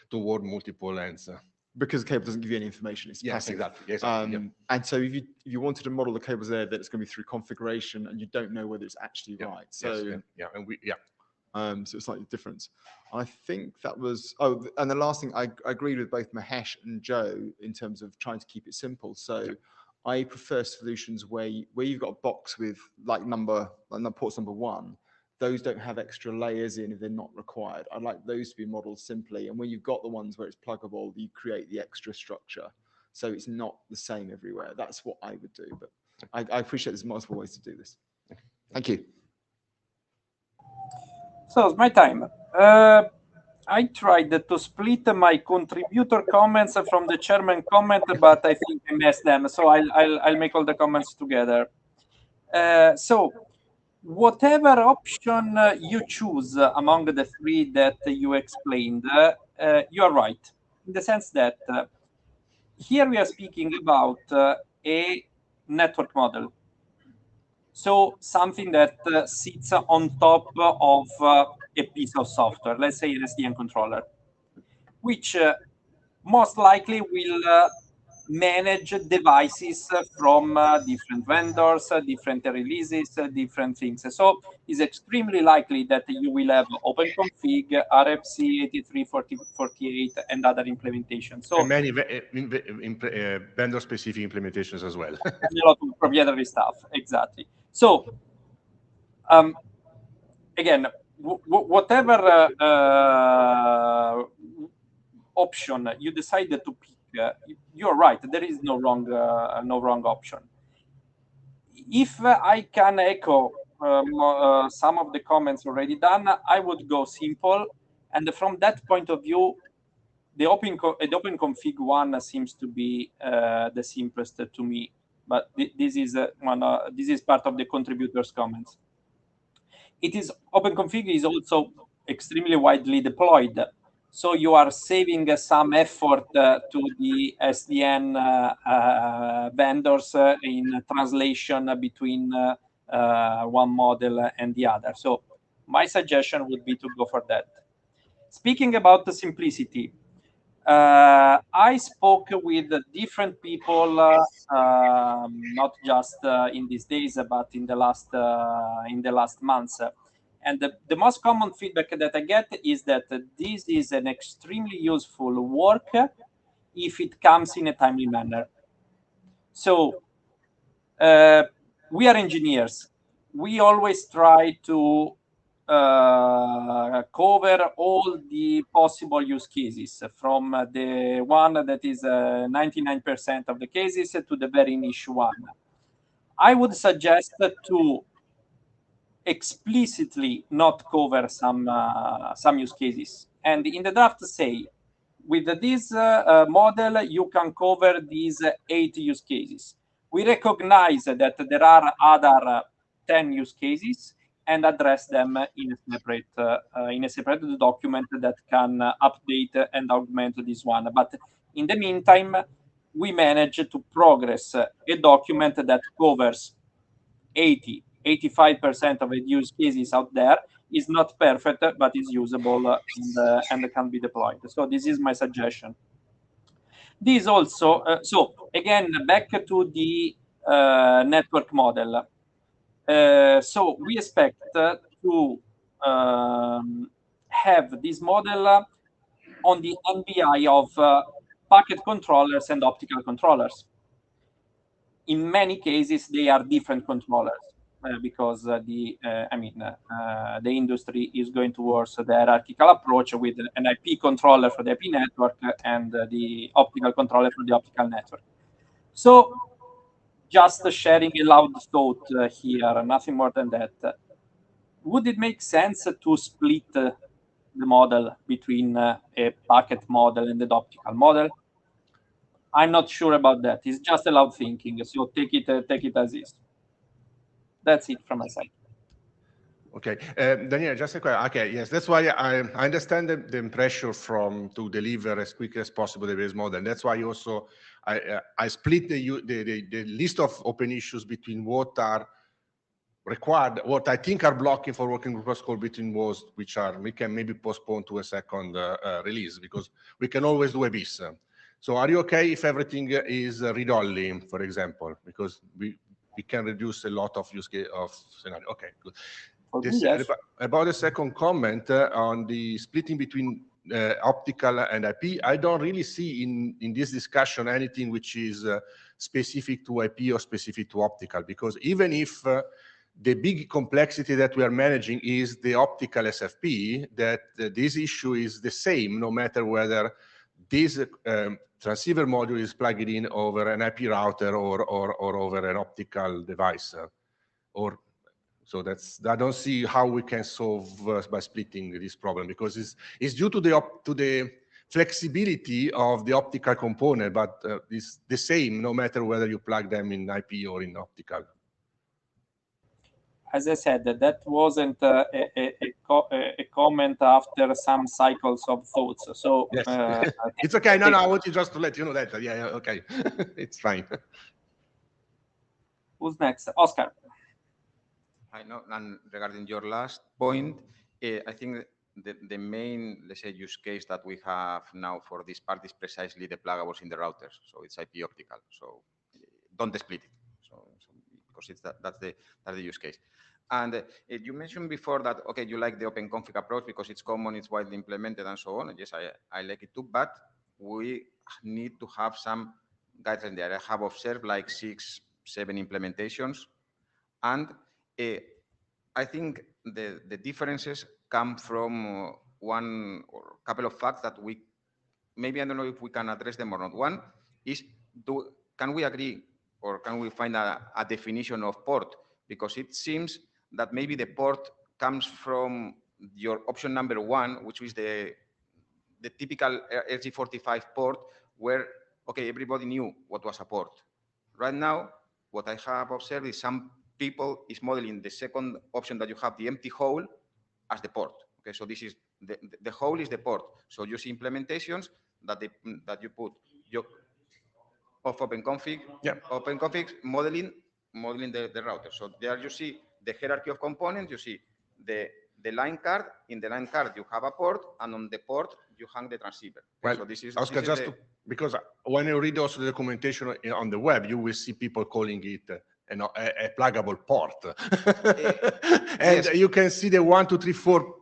toward multiple ends. Because the cable doesn't give you any information, it's passive. Exactly. Yeah. And so if you wanted to model the cables there, that it's going to be through configuration, and you don't know whether it's actually right. So so it's slightly different. I think that was. Oh, and the last thing, I agreed with both Mahesh and Joe in terms of trying to keep it simple. So I prefer solutions where you've got a box with like ports number 1. Those don't have extra layers in if they're not required. I'd like those to be modeled simply. And when you've got the ones where it's pluggable, you create the extra structure. So it's not the same everywhere. That's what I would do. But I appreciate there's multiple ways to do this. Thank you. So it's my time. I tried to split my contributor comments from the chairman comment, but I think I messed them. So I'll make all the comments together. So whatever option you choose among the 3 that you explained, you are right, in the sense that here we are speaking about a network model. So something that sits on top of a piece of software, let's say an SDN controller, which most likely will manage devices from different vendors, different releases, different things. So it's extremely likely that you will have OpenConfig, RFC 8348, and other implementations. So and many vendor-specific implementations as well. and a lot of proprietary stuff, exactly. So again, whatever option you decided to pick, you're right. There is no wrong option. If I can echo some of the comments already done, I would go simple. And from that point of view, the OpenConfig one seems to be the simplest to me. But this is part of the contributors' comments. OpenConfig is also extremely widely deployed. So you are saving some effort to the SDN vendors in translation between one model and the other. So my suggestion would be to go for that. Speaking about the simplicity, I spoke with different people, not just in these days, but in the last months. And the most common feedback that I get is that this is an extremely useful work if it comes in a timely manner. So we are engineers. We always try to cover all the possible use cases, from the one that is 99% of the cases to the very niche one. I would suggest to explicitly not cover some use cases. And in the draft say, with this model, you can cover these 8 use cases. We recognize that there are other 10 use cases and address them in a separate document that can update and augment this one. But in the meantime, we manage to progress a document that covers 85% of the use cases out there. Is not perfect, but is usable and can be deployed. So this is my suggestion. This also, so again, back to the network model. So we expect to have this model on the NBI of packet controllers and optical controllers. In many cases, they are different controllers because the industry is going towards the hierarchical approach with an IP controller for the IP network and the optical controller for the optical network. So just sharing a loud thought here, nothing more than that. Would it make sense to split the model between a packet model and an optical model? I'm not sure about that. It's just a loud thinking, so take it as is. That's it from my side. Okay, Daniel, just a question. Okay, yes, that's why I understand the pressure to deliver as quickly as possible the base model. That's why also I split the list of open issues between what are required, what I think are blocking for working group protocol between those which are we can maybe postpone to a second release, because we can always do a bis. So are you okay if everything is read-only, for example, because we can reduce a lot of use case of scenario? Okay, good. Yes. About the second comment on the splitting between optical and IP, I don't really see in this discussion anything which is specific to IP or specific to optical, because even if the big complexity that we are managing is the optical SFP, that this issue is the same no matter whether this transceiver module is plugged in over an IP router or over an optical device. So I don't see how we can solve by splitting this problem, because it's due to the flexibility of the optical component, but it's the same no matter whether you plug them in IP or in optical. As I said, that wasn't a comment after some cycles of thoughts. So yes. It's okay. No, I want you just to let you know that. Yeah, okay. It's fine. Who's next? Oscar. I know, and regarding your last point, I think the main, let's say, use case that we have now for this part is precisely the pluggables in the routers. So it's IP optical. So don't split it. So because it's that's the use case. And you mentioned before that, okay, you like the open config approach because it's common, it's widely implemented, and so on. Yes, I like it too, but we need to have some guidelines there. I have observed like 6, 7 implementations, and I think the differences come from one or a couple of facts that we, maybe I don't know if we can address them or not. One is, can we agree or can we find a definition of port? Because it seems that maybe the port comes from your option number 1, which is the typical RG45 port, where, okay, everybody knew what was a port. Right now, what I have observed is some people is modeling the second option that you have, the empty hole, as the port. Okay, so this is the hole is the port. So you see implementations that you put your of OpenConfig, yeah, OpenConfig modeling the router. So there you see the hierarchy of components. You see the line card. In the line card you have a port, and on the port you hang the transceiver. Well, so this is Oscar, this is because when you read also the documentation on the web, you will see people calling it a pluggable port. And yes, you can see the 1, 2, 3, 4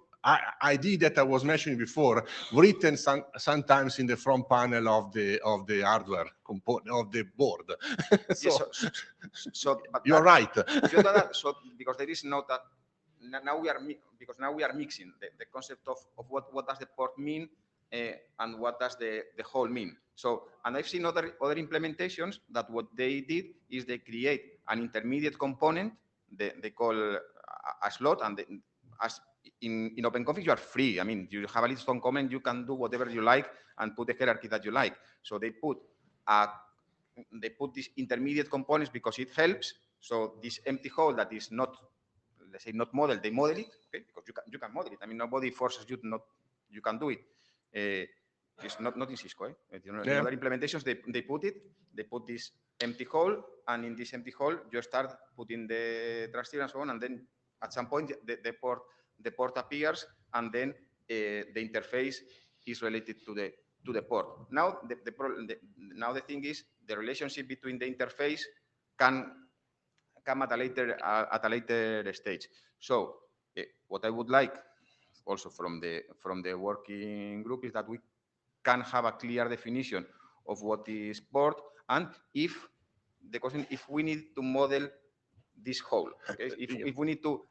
ID that I was mentioning before, written sometimes in the front panel of the hardware component of the board. So, yes, so you're right. So because there is no that now we are mixing the concept of what does the port mean and what does the hole mean. So, and I've seen other implementations that what they did is they create an intermediate component they call a slot, and as in OpenConfig you are free. I mean, you have a list of comment, you can do whatever you like and put the hierarchy that you like. So they put these intermediate components because it helps. So this empty hole that is not, let's say, not modeled, they model it, okay? Because you can model it. I mean, nobody forces you to not, you can do it. It's not in Cisco. In other implementations, they put this empty hole, and in this empty hole, you start putting the transceiver and so on, and then at some point, the port appears, and then the interface is related to the port. Now, now the thing is the relationship between the interface can come at a later stage. So what I would like also from the working group is that we can have a clear definition of what is port, and if the question, if we need to model this whole, okay? If we need to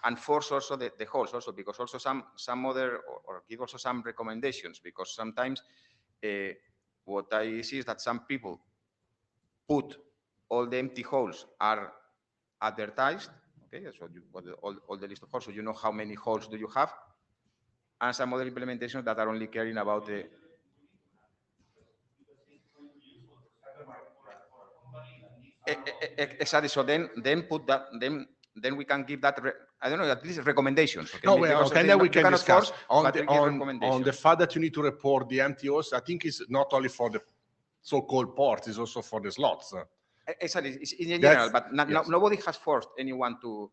enforce also the holes also, because also some other, or give also some recommendations, because sometimes what I see is that some people put all the empty holes are advertised, okay? So you got all the list of holes, so you know how many holes do you have, and some other implementations that are only caring about the exactly. So then put that, then we can give that, I don't know, at least recommendations. Okay, No, because well, okay, they then we you can cannot discuss force, on but the we give on recommendations. the fact that you need to report the MTOs. I think it's not only for the so-called ports; it's also for the slots. Exactly, it's in general, but yes. nobody has forced anyone to.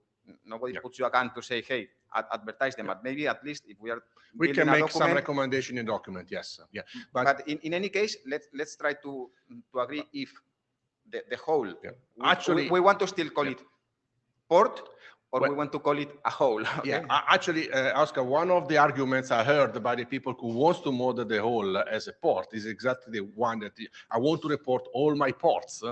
Nobody Yeah. puts you a gun to say, "Hey, advertise them." Yeah. But maybe at least if we are We building can a make some document, recommendation in document. Yes, yeah. But in any case, let's try to agree if the whole. Yeah. We, Actually, we want to still call it port, or Well, we want to call it a whole. Okay? Yeah, actually, Oscar, one of the arguments I heard by the people who wants to model the whole as a port is exactly the one that I want to report all my ports,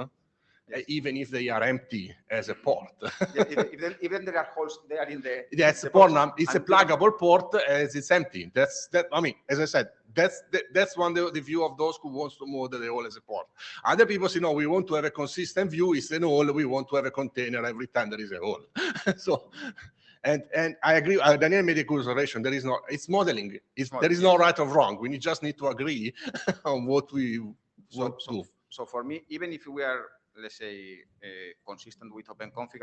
Yes. even if they are empty as a port. Yeah, even there are holes there in the. That's the port. box, It's a and pluggable port as it's empty. That's that. I mean, as I said, that's one the view of those who wants to model the whole as a port. Other people say no, we want to have a consistent view. It's an hole. We want to have a container every time there is a hole. So. And I agree. Daniel made a good observation. There is no. It's modeling. There is no right or wrong. We just need to agree on what we want to do. So for me, even if we are, let's say, consistent with OpenConfig,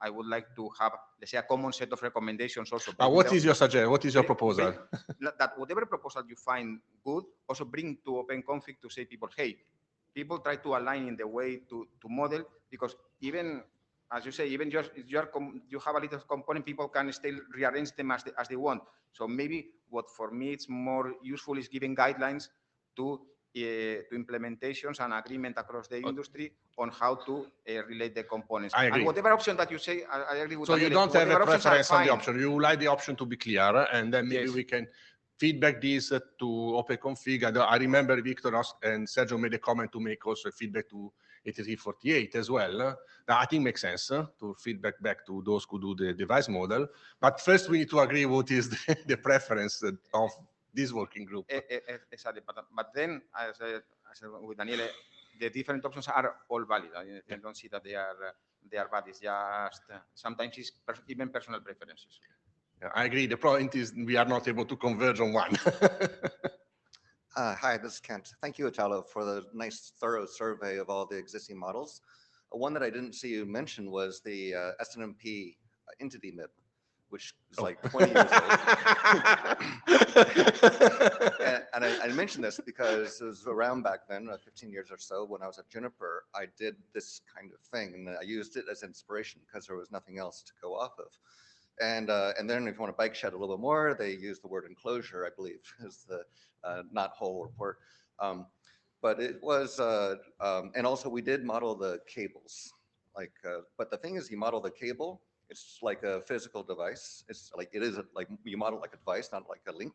I would like to have, let's say, a common set of recommendations also. What is your suggestion? What is your proposal? That whatever proposal you find good, also bring to OpenConfig to say people, hey, people try to align in the way to model, because even, as you say, even you have a little component, people can still rearrange them as they want. So maybe what for me it's more useful is giving guidelines to implementations and agreement across the industry on how to relate the components. I agree. And whatever option that you say, I agree with So Daniele. you don't have a preference on the fine. option. You like the option to be clear, and then maybe Yes. we can feedback this to OpenConfig. I remember Victor and Sergio made a comment to make also a feedback to IETF48 as well. That I think makes sense to feedback back to those who do the device model. But first we need to agree what is the preference of this working group. Exactly. But then, as with Daniele, the different options are all valid. I don't see that they are bad. It's just sometimes it's even personal preferences. Yeah, I agree. The point is we are not able to converge on one. Hi, this is Kent. Thank you, Italo, for the nice, thorough survey of all the existing models. One that I didn't see you mention was the SNMP entity MIP, which is like 20 years old. And I mentioned this because it was around back then, 15 years or so, when I was at Juniper, I did this kind of thing, and I used it as inspiration because there was nothing else to go off of. And then if you want to bike shed a little bit more, they use the word enclosure, I believe, is the not whole or port. But it was, and also we did model the cables. Like, but the thing is, you model the cable, it's like a physical device. It's like, it is like, you model like a device, not like a link.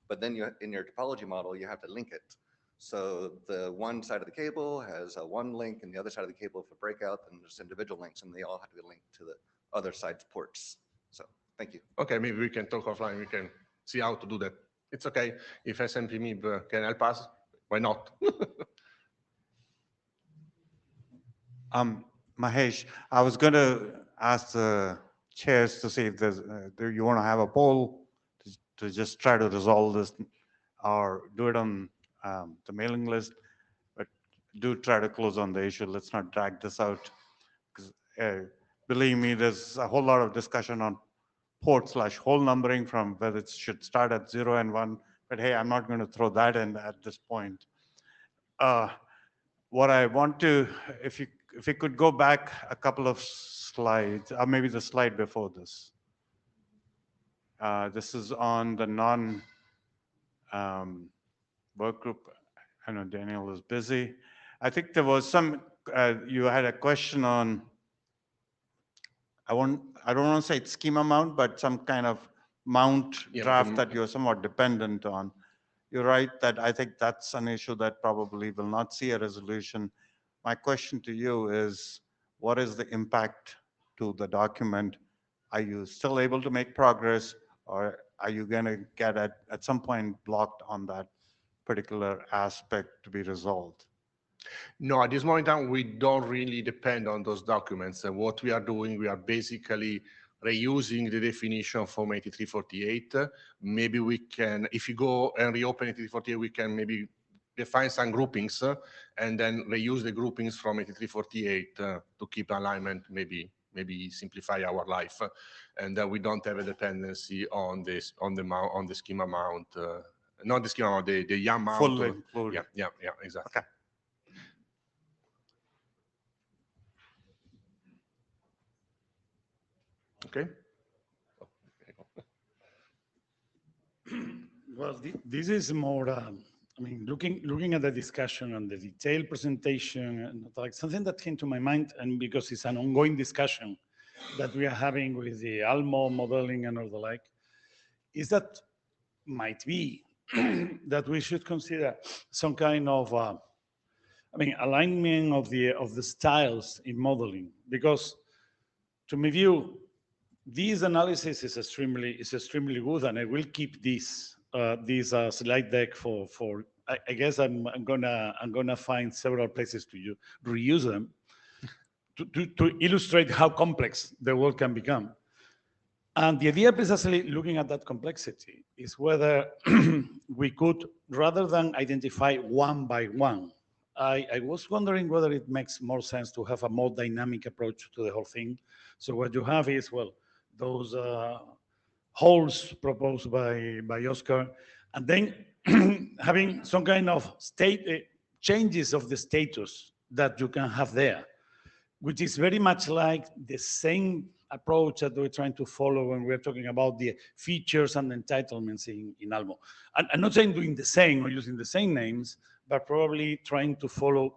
But then you, in your topology model, you have to link it. So the one side of the cable has one link, and the other side of the cable for breakout, and there's individual links, and they all have to be linked to the other side's ports. So thank you. Okay, maybe we can talk offline. We can see how to do that. It's okay if SNMP MIB can help us. Why not? Mahesh, I was going to ask the chairs to see if there's, you want to have a poll to just try to resolve this, or do it on the mailing list, but do try to close on the issue. Let's not drag this out, because believe me, there's a whole lot of discussion on port/whole numbering, from whether it should start at 0 and 1. But hey, I'm not going to throw that in at this point. What I want to, if you could go back a couple of slides, or maybe the slide before this. This is on the work group. I know Daniel is busy. I think there was some you had a question on, I don't want to say it's schema mount, but some kind of mount Yeah, draft that you're somewhat dependent on. You're right that I think that's an issue that probably will not see a resolution. My question to you is, what is the impact to the document? Are you still able to make progress, or are you going to get at some point blocked on that particular aspect to be resolved? No, at this moment in time, we don't really depend on those documents. And what we are doing, we are basically reusing the definition from 8348. Maybe we can, if you go and reopen 8348, we can maybe define some groupings and then reuse the groupings from 8348 to keep alignment, maybe simplify our life, and we don't have a dependency on this on the schema mount, not the schema mount, the YAM mount. Full include. Yeah, exactly. Okay. Okay. Well, this is more, I mean, looking at the discussion and the detailed presentation, and like something that came to my mind, and because it's an ongoing discussion that we are having with the ALMO modeling and all the like, is that might be that we should consider some kind of, I mean, alignment of the styles in modeling, because to my view, this analysis is extremely good, and I will keep this slide deck for I guess I'm gonna find several places to reuse them to illustrate how complex the world can become. And the idea, precisely looking at that complexity, is whether we could, rather than identify one by one, I was wondering whether it makes more sense to have a more dynamic approach to the whole thing. So what you have is, well, those holes proposed by Oscar, and then having some kind of changes of the status that you can have there, which is very much like the same approach that we're trying to follow when we're talking about the features and entitlements in ALMO. I'm not saying doing the same or using the same names, but probably trying to follow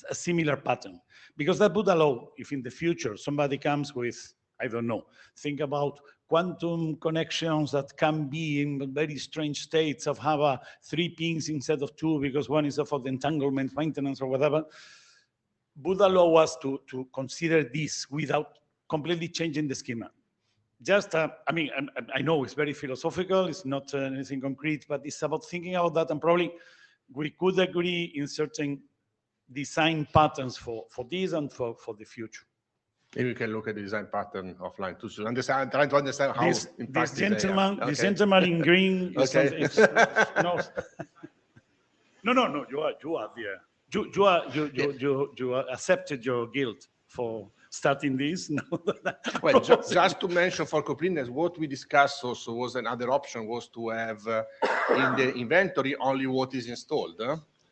a similar pattern, because that would allow, if in the future somebody comes with, I don't know, think about quantum connections that can be in very strange states of have 3 pins instead of 2 because one is for the entanglement maintenance or whatever, would allow us to consider this without completely changing the schema. Just, I mean, I know it's very philosophical, it's not anything concrete, but it's about thinking about that, and probably we could agree in certain design patterns for this and for the future. Maybe we can look at the design pattern offline too. So trying to understand how this gentleman in green. Okay. Is no, you are there. You accepted your guilt for starting this. Well, just to mention for completeness, what we discussed also was another option was to have in the inventory only what is installed.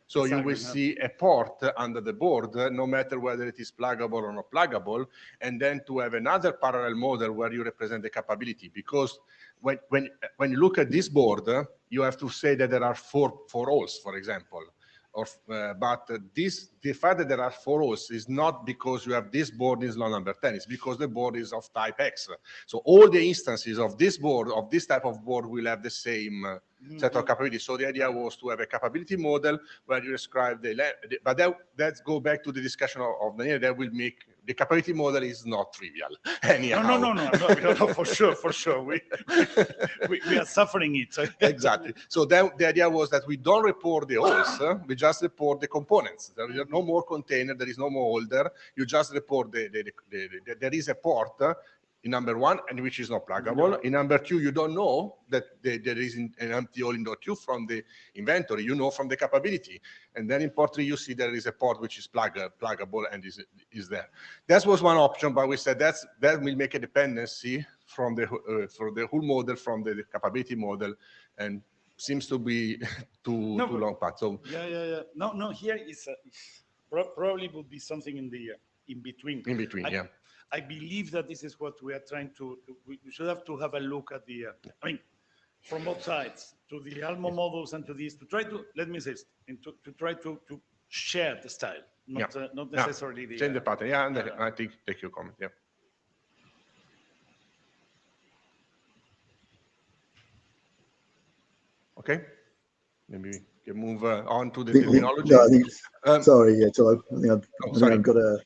So exactly, you will see a port under the board, no matter whether it is pluggable or not pluggable, and then to have another parallel model where you represent the capability. Because when you look at this board, you have to say that there are four holes, for example. But the fact that there are 4 holes is not because you have this board is law number 10, it's because the board is of type X. So all the instances of this board, of this type of board, will have the same set of capabilities. So the idea was to have a capability model where you describe but let's go back to the discussion of Daniel. That will make the capability model is not trivial. Anyhow. No, for sure. We are suffering it. Exactly. So then the idea was that we don't report the holes, we just report the components. There is no more container, there is no more holder. You just report there is a port in number 1, and which is not pluggable. In number 2, you don't know that there is an empty hole in .2 from the inventory. You know from the capability. And then in port 3, you see there is a port which is pluggable and is there. That was one option, but we said that will make a dependency from for the whole model from the capability model, and seems to be too long path. So yeah. No. Here is probably would be something in the in between. In between, yeah. I believe that this is what we are trying to we should have to have a look at the, I mean, from both sides, to the ALMO models and to this, to try to, let me say, to try to share the style, not necessarily the. Change the pattern. Yeah, and I take your comment. Yeah. Okay. Maybe we can move on to the terminology. No, I think, sorry, yeah, so I think I've got a.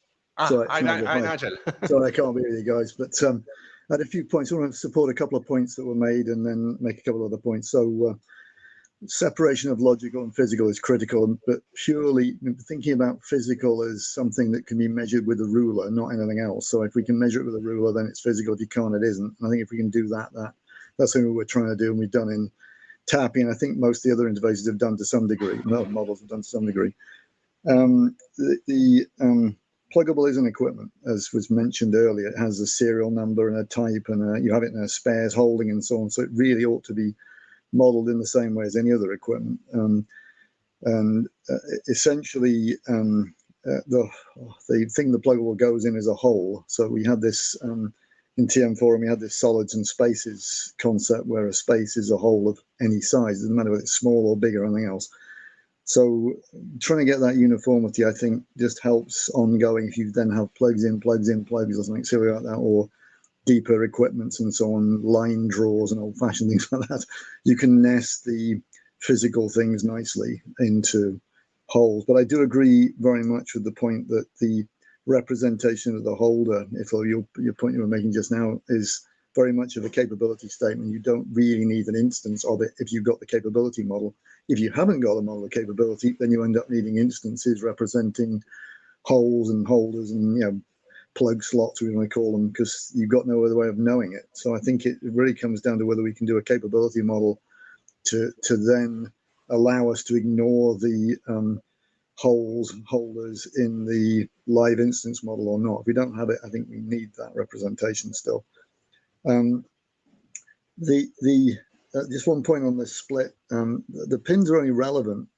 Sorry, hi, Nigel. Sorry, I can't be with you guys, but I had a few points. I want to support a couple of points that were made and then make a couple of other points. So separation of logical and physical is critical, but purely thinking about physical as something that can be measured with a ruler, not anything else. So if we can measure it with a ruler, then it's physical. If you can't, it isn't. I think if we can do that, that's something we're trying to do, and we've done in TAPI, and I think most of the other interfaces have done to some degree. Models have done to some degree. Pluggable is an equipment, as was mentioned earlier. It has a serial number and a type, and you have it in a spares holding and so on. So it really ought to be modeled in the same way as any other equipment. Essentially, the thing the pluggable goes in is a hole. So we had this in TM Forum, we had this solids and spaces concept where a space is a hole of any size. It doesn't matter whether it's small or big or anything else. So trying to get that uniformity, I think, just helps ongoing. If you then have plugs or something silly like that, or deeper equipments and so on, line draws and old-fashioned things like that, you can nest the physical things nicely into holes. But I do agree very much with the point that the representation of the holder, if your point you were making just now, is very much of a capability statement. You don't really need an instance of it if you've got the capability model. If you haven't got a model of capability, then you end up needing instances representing holes and holders and plug slots, we want to call them, because you've got no other way of knowing it. So I think it really comes down to whether we can do a capability model to then allow us to ignore the holders in the live instance model or not. If we don't have it, I think we need that representation still. Just one point on this split. The pins are only relevant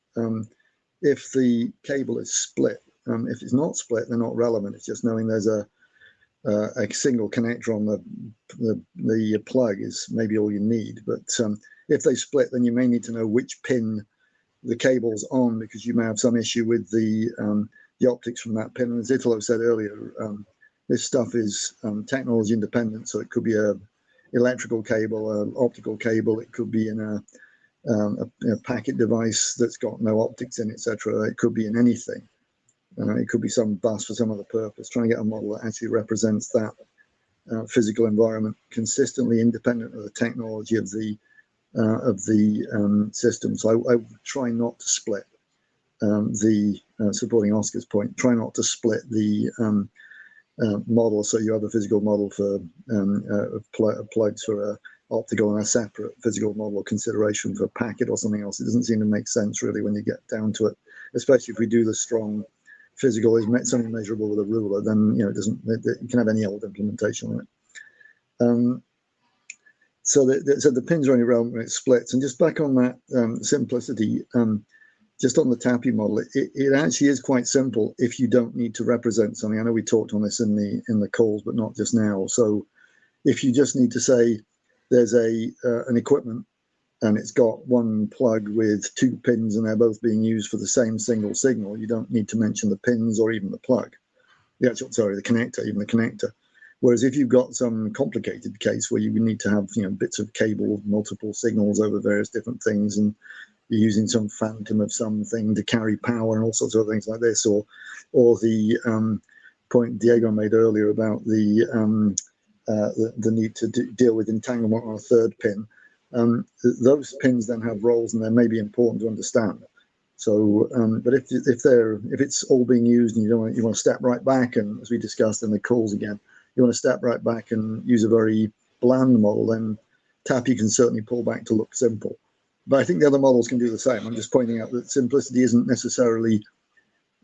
if the cable is split. If it's not split, they're not relevant. It's just knowing there's a single connector on the plug is maybe all you need. But if they split, then you may need to know which pin the cable's on, because you may have some issue with the optics from that pin. And as Italo said earlier, this stuff is technology independent, so it could be a electrical cable, an optical cable. It could be in a packet device that's got no optics in, etc. It could be in anything. It could be some bus for some other purpose. Trying to get a model that actually represents that physical environment consistently, independent of the technology of the system. So I try not to split supporting Oscar's point. Try not to split the model, so you have a physical model for plugs for a optical and a separate physical model consideration for a packet or something else. It doesn't seem to make sense really when you get down to it, especially if we do the strong physical is something measurable with a ruler, then it doesn't. You can have any old implementation on it. So the pins are only relevant when it splits. And just back on that simplicity, just on the TAPI model, it actually is quite simple if you don't need to represent something. I know we talked on this in the calls, but not just now. So if you just need to say there's an equipment and it's got one plug with two pins and they're both being used for the same single signal, you don't need to mention the pins or even the plug. The connector, even the connector. Whereas if you've got some complicated case where you need to have bits of cable, multiple signals over various different things, and you're using some phantom of something to carry power and all sorts of things like this, or the point Diego made earlier about the need to deal with entanglement on a third pin. Those pins then have roles, and they may be important to understand. So, but if it's all being used, and you want to step right back, and as we discussed in the calls again, you want to step right back and use a very bland model, then TAPI can certainly pull back to look simple. But I think the other models can do the same. I'm just pointing out that simplicity isn't necessarily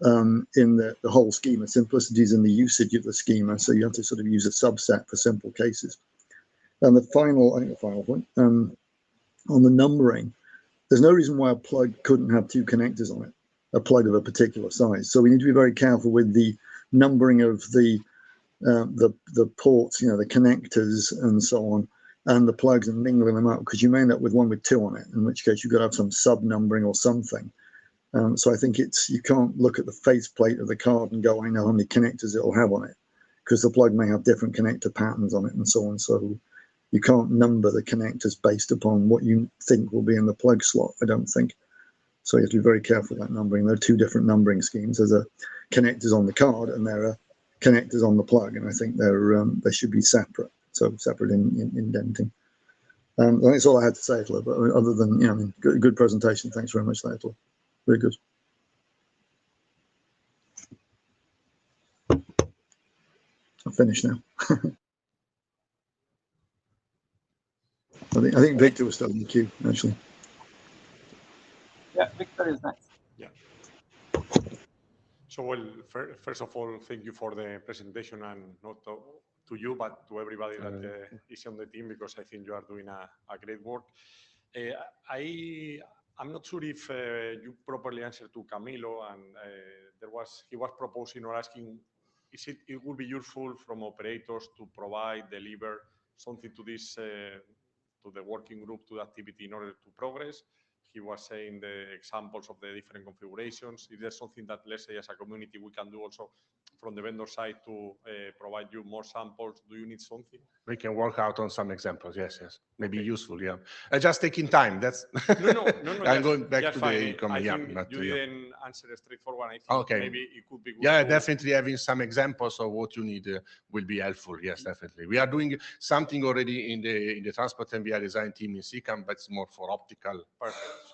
in the whole schema. Simplicity is in the usage of the schema, so you have to sort of use a subset for simple cases. And the final point, on the numbering, there's no reason why a plug couldn't have two connectors on it, a plug of a particular size. So we need to be very careful with the numbering of the ports, the connectors and so on, and the plugs, and mingling them up, because you may end up with one with two on it, in which case you've got to have some sub numbering or something. So I think you can't look at the faceplate of the card and go, I know how many connectors it'll have on it, because the plug may have different connector patterns on it and so on. So you can't number the connectors based upon what you think will be in the plug slot, I don't think. So you have to be very careful about numbering. There are two different numbering schemes. There's a connectors on the card and there are connectors on the plug, and I think they should be separate. So separate in indenting. That's all I had to say, Attila. But other than, I mean, good presentation. Thanks very much, Attila. Very good. I'm finished now. I think Victor was still in the queue, actually. Yeah, Victor is next. Yeah. So, well, first of all, thank you for the presentation, and not to you, but to everybody that is on the team, because I think you are doing a great work. I'm not sure if you properly answered to Camilo, and he was proposing or asking, it would be useful from operators to deliver something to this, to the working group, to the activity in order to progress. He was saying the examples of the different configurations. Is there something that, let's say, as a community, we can do also from the vendor side to provide you more samples? Do you need something? We can work out on some examples. Yes. Maybe useful. Yeah. Just taking time. That's no. I'm going back to fine. the comment. I think you didn't answer straightforward. I think maybe it could be good. Yeah, definitely having some examples of what you need will be helpful. Yes, definitely. We are doing something already in the transport and via design team in SICAM, but it's more for optical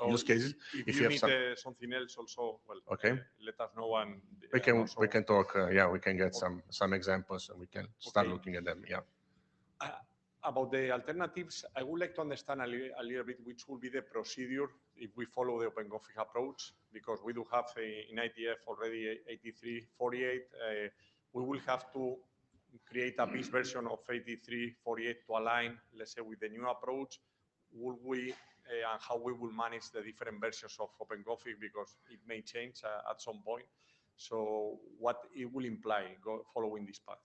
use cases. If you need something else also, well, let us know, and we can talk. We can get some examples and we can start looking at them. Yeah. About the alternatives, I would like to understand a little bit which will be the procedure if we follow the OpenConfig approach, because we do have in IETF already 8348. We will have to create a base version of 8348 to align, let's say, with the new approach. Will we and how we will manage the different versions of OpenConfig, because it may change at some point. So what it will imply following this path?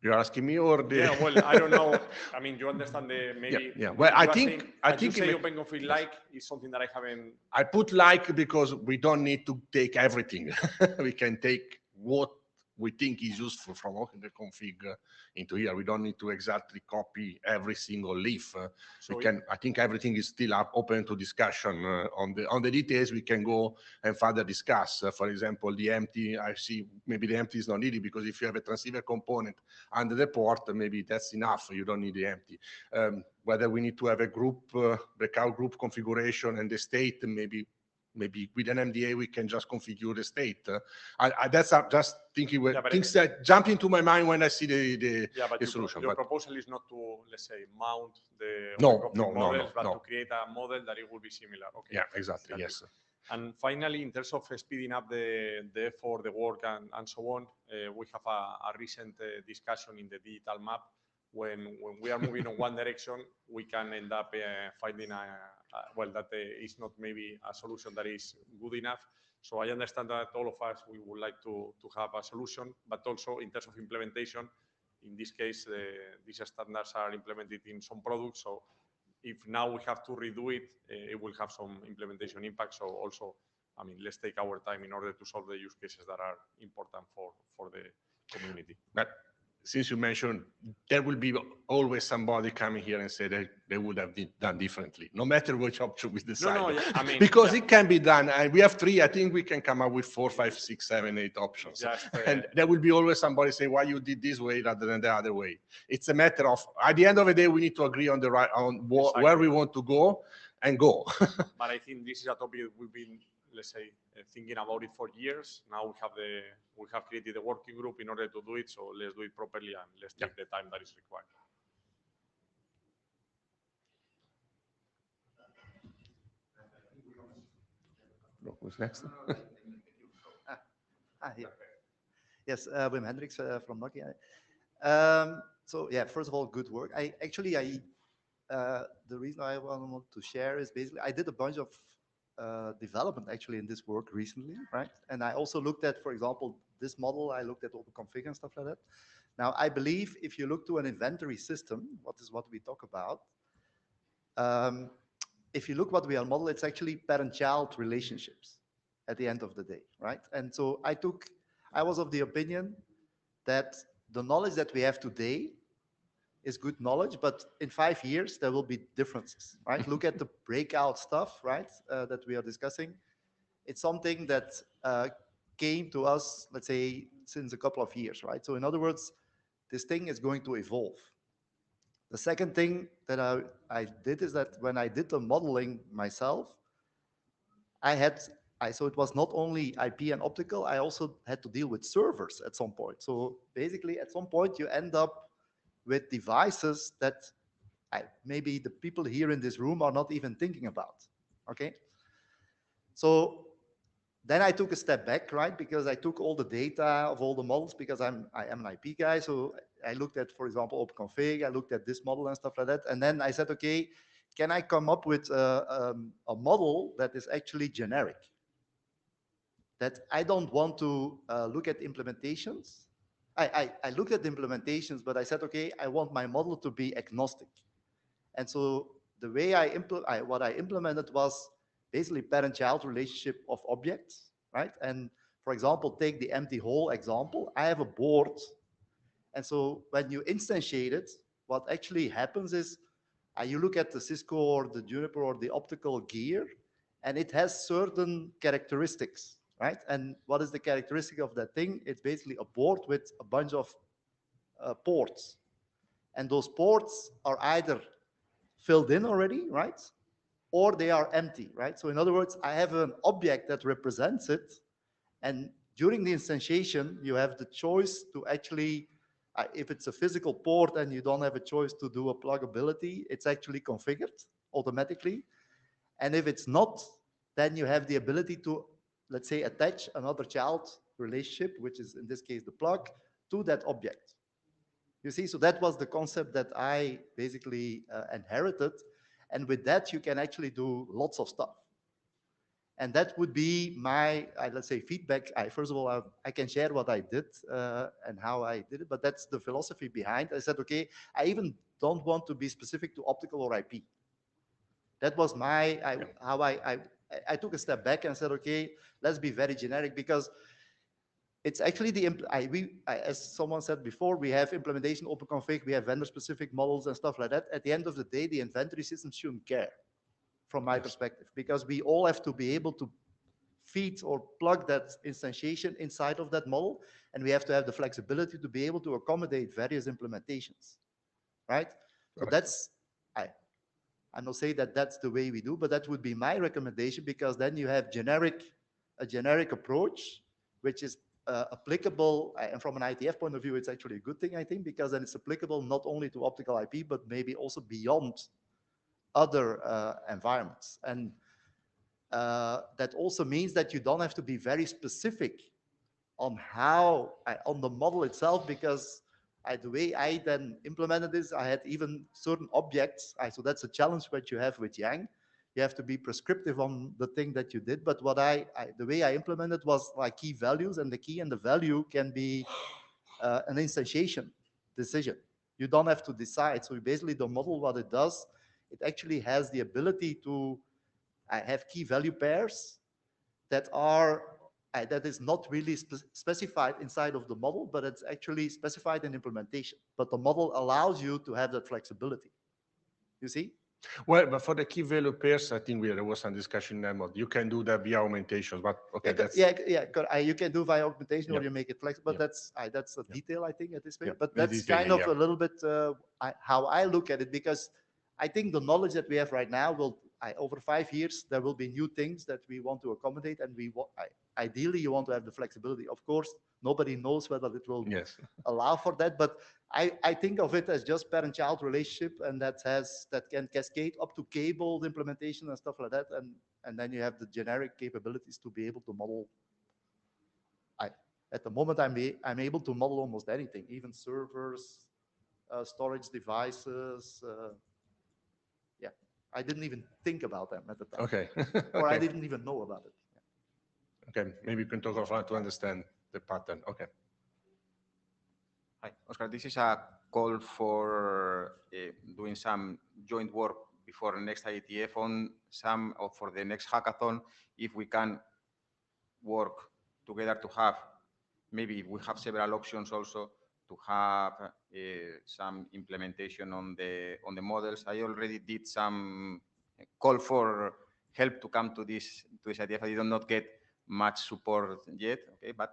You're asking me or the? Yeah, well, I don't know. I mean, you understand maybe. Yeah. Well, I think you say OpenConfig like is something that I haven't. I put like because we don't need to take everything. We can take what we think is useful from the config into here. We don't need to exactly copy every single leaf. I think everything is still open to discussion. On the details, we can go and further discuss. For example, the empty, I see maybe the empty is not needed, because if you have a transceiver component under the port, maybe that's enough. You don't need the empty. Whether we need to have a group, breakout group configuration and the state, maybe with an MDA, we can just configure the state. That's just thinking. Things that jump into my mind when I see the solution. Your proposal is not to, let's say, mount the models, but to create a model that it will be similar. Okay. Yeah, exactly. Yes. And finally, in terms of speeding up the effort, the work, and so on, we have a recent discussion in the digital map. When we are moving in one direction, we can end up finding that is not maybe a solution that is good enough. So I understand that all of us, we would like to have a solution, but also in terms of implementation, in this case, these standards are implemented in some products. So if now we have to redo it, it will have some implementation impact. So also, I mean, let's take our time in order to solve the use cases that are important for the community. But since you mentioned, there will be always somebody coming here and say that they would have done differently, no matter which option we decide. I mean, because it can be done, and we have 3. I think we can come up with 4, 5, 6, 7, 8 options. And there will be always somebody say why you did this way rather than the other way. It's a matter of, at the end of the day, we need to agree on where we want to go and go. But I think this is a topic we've been, let's say, thinking about it for years. Now we have created a working group in order to do it. So let's do it properly and let's take the time that is required. Who's next? Yes, Wim Hendricks from Nokia. So yeah, first of all, good work. The reason I want to share is basically I did a bunch of development actually in this work recently, right? And I also looked at, for example, this model. I looked at OpenConfig and stuff like that. Now, I believe if you look to an inventory system, what we talk about, if you look what we are modeling, it's actually parent-child relationships at the end of the day, right? And so I was of the opinion that the knowledge that we have today is good knowledge, but in 5 years, there will be differences, right? Look at the breakout stuff, right, that we are discussing. It's something that came to us, let's say, since a couple of years, right? So in other words, this thing is going to evolve. The second thing that I did is that when I did the modeling myself, so it was not only IP and optical, I also had to deal with servers at some point. So basically, at some point, you end up with devices that maybe the people here in this room are not even thinking about, okay? So then I took a step back, right? Because I took all the data of all the models because I am an IP guy. So I looked at, for example, OpenConfig, I looked at this model and stuff like that. And then I said, okay, can I come up with a model that is actually generic? That I don't want to look at implementations. I looked at the implementations, but I said, okay, I want my model to be agnostic. And so the way what I implemented was basically parent-child relationship of objects, right? And for example, take the empty hole example. I have a board. And so when you instantiate it, what actually happens is you look at the Cisco or the Juniper or the optical gear, and it has certain characteristics, right? And what is the characteristic of that thing? It's basically a board with a bunch of ports. And those ports are either filled in already, right? Or they are empty, right? So in other words, I have an object that represents it. And during the instantiation, you have the choice to actually, if it's a physical port and you don't have a choice to do a pluggability, it's actually configured automatically. And if it's not, then you have the ability to, let's say, attach another child relationship, which is in this case the plug, to that object. You see, so that was the concept that I basically inherited. And with that, you can actually do lots of stuff. And that would be my, let's say, feedback. First of all, I can share what I did and how I did it, but that's the philosophy behind. I said, okay, I even don't want to be specific to optical or IP. That was how I took a step back and said, okay, let's be very generic because it's actually as someone said before, we have implementation OpenConfig, we have vendor-specific models and stuff like that. At the end of the day, the inventory system shouldn't care, from my perspective, because we all have to be able to feed or plug that instantiation inside of that model, and we have to have the flexibility to be able to accommodate various implementations, right? So that's, I'm not saying that that's the way we do, but that would be my recommendation, because then you have a generic approach, which is applicable, and from an IETF point of view, it's actually a good thing, I think, because then it's applicable not only to optical IP, but maybe also beyond other environments. And that also means that you don't have to be very specific on on the model itself, because the way I then implemented this, I had even certain objects. So that's a challenge that you have with Yang. You have to be prescriptive on the thing that you did. But what the way I implemented was like key values, and the key and the value can be an instantiation decision. You don't have to decide. So basically the model, what it does, it actually has the ability to have key value pairs that that is not really specified inside of the model, but it's actually specified in implementation. But the model allows you to have that flexibility. You see? Well, but for the key value pairs, I think there was some discussion in that mode. You can do that via augmentations, but okay, you can do via augmentation, or you make it flexible. But that's a detail, I think, at this point. But that's kind of a little bit how I look at it, because I think the knowledge that we have right now will, over 5 years, there will be new things that we want to accommodate, and ideally you want to have the flexibility. Of course, nobody knows whether it will allow for that, but I think of it as just parent-child relationship, and that can cascade up to cabled implementation and stuff like that, and then you have the generic capabilities to be able to model. At the moment, I'm able to model almost anything, even servers, storage devices. I didn't even think about them at the time. Okay. Or I didn't even know about it. Okay, maybe you can talk offline to understand the pattern. Okay. Hi, Oscar. This is a call for doing some joint work before the next IETF on some, or for the next hackathon, if we can work together to have, maybe we have several options also to have some implementation on the models. I already did some call for help to come to this IETF. I did not get much support yet, okay, but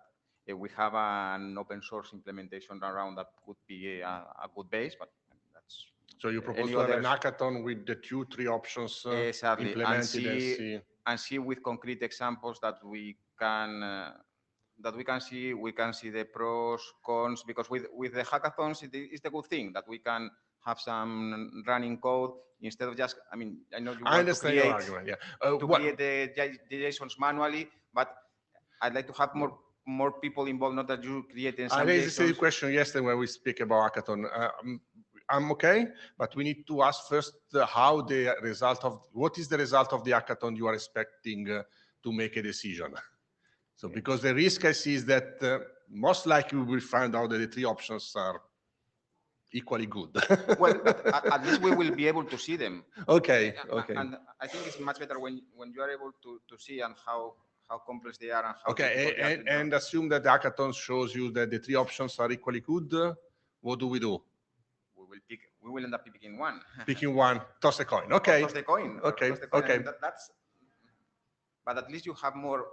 we have an open source implementation around that could be a good base, but that's. So you propose to have an hackathon with the 2-3 options exactly, implemented and see with concrete examples that we can see. We can see the pros, cons, because with the hackathons, it's the good thing that we can have some running code instead of just, I mean, I know you want to create, your argument, yeah. create the JSONs manually, but I'd like to have more people involved, not that you creating some I raised the same JSONs. question yesterday when we speak about hackathon. I'm okay, but we need to ask first how the result of, what is the result of the hackathon you are expecting to make a decision? So because the risk I see is that most likely we will find out that the 3 options are equally good. Well, but at least we will be able to see them. Okay. And I think it's much better when you are able to see and how complex they are and how okay, difficult they are. And assume that the hackathon shows you that the 3 options are equally good. What do? We will end up picking one. Picking one, toss a coin. Okay. Toss the coin. Okay. Toss the coin. Okay. I mean, that's. But at least you have more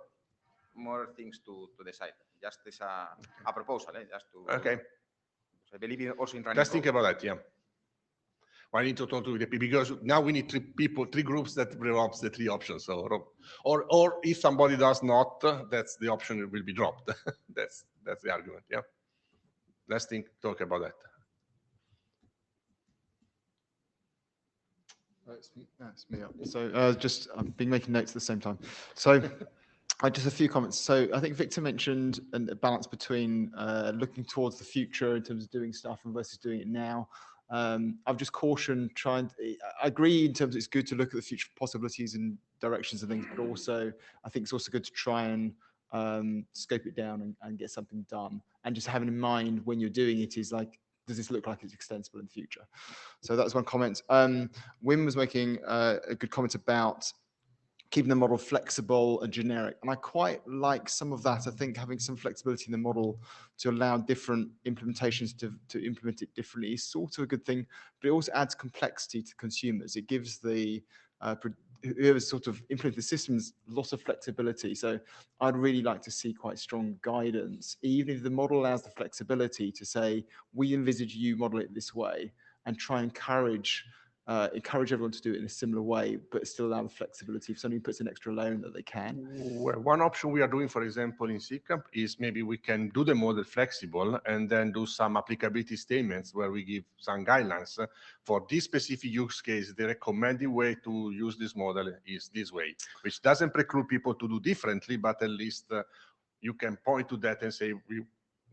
things to decide. Just as a proposal, just to. Okay. I believe also in running. Let's think about that. Yeah. I need to talk to the people because now we need 3 groups that develops the 3 options. So, or if somebody does not, that's the option that will be dropped. that's the argument. Yeah. Let's talk about that. It's me up. So just I've been making notes at the same time. So just a few comments. So I think Victor mentioned a balance between looking towards the future in terms of doing stuff and versus doing it now. I've just cautioned I agree in terms of it's good to look at the future possibilities and directions and things, but also I think it's also good to try and scope it down and get something done. And just having in mind when you're doing it is like, does this look like it's extensible in the future? So that's one comment. Wim was making a good comment about keeping the model flexible and generic. And I quite like some of that. I think having some flexibility in the model to allow different implementations to implement it differently is sort of a good thing, but it also adds complexity to consumers. It gives the whoever's sort of implementing the systems lots of flexibility. So I'd really like to see quite strong guidance, even if the model allows the flexibility to say, we envisage you model it this way, and try and encourage everyone to do it in a similar way, but still allow the flexibility if somebody puts an extra layer in that they can. Well, one option we are doing, for example, in CCAP is maybe we can do the model flexible and then do some applicability statements where we give some guidelines. For this specific use case, the recommended way to use this model is this way, which doesn't preclude people to do differently, but at least you can point to that and say, we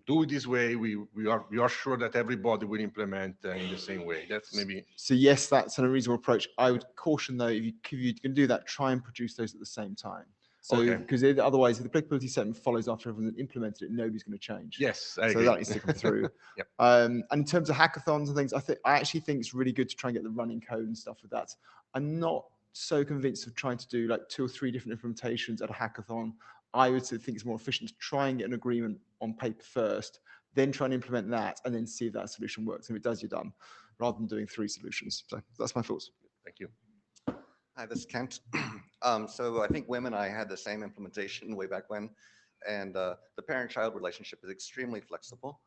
do it this way, we are sure that everybody will implement in the same way. That's maybe. So yes, that's a reasonable approach. I would caution though, if you can do that, try and produce those at the same time. So because otherwise, if the applicability statement follows after everyone's implemented it, nobody's going to change. Yes, I agree. So that needs to come through. Yep. And in terms of hackathons and things, I actually think it's really good to try and get the running code and stuff with that. I'm not so convinced of trying to do like 2 or 3 different implementations at a hackathon. I would think it's more efficient to try and get an agreement on paper first, then try and implement that, and then see if that solution works. If it does, you're done, rather than doing 3 solutions. So that's my thoughts. Thank you. Hi, this is Kent. So I think Wim and I had the same implementation way back when, and the parent-child relationship is extremely flexible.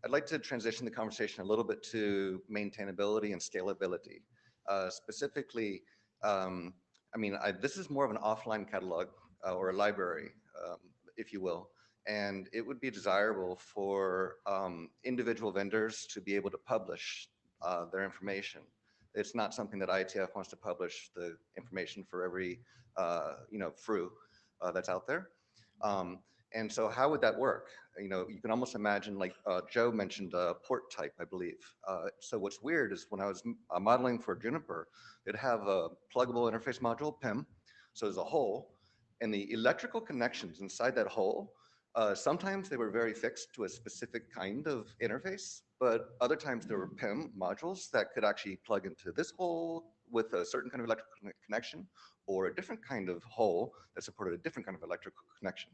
I'd like to transition the conversation a little bit to maintainability and scalability. Specifically, this is more of an offline catalog or a library, if you will. And it would be desirable for individual vendors to be able to publish their information. It's not something that IETF wants to publish the information for every FRU that's out there. And so how would that work? You can almost imagine, like Joe mentioned, port type, I believe. So what's weird is when I was modeling for Juniper, it'd have a pluggable interface module, PIM. So there's a hole, and the electrical connections inside that hole, sometimes they were very fixed to a specific kind of interface, but other times there were PIM modules that could actually plug into this hole with a certain kind of electrical connection, or a different kind of hole that supported a different kind of electrical connection.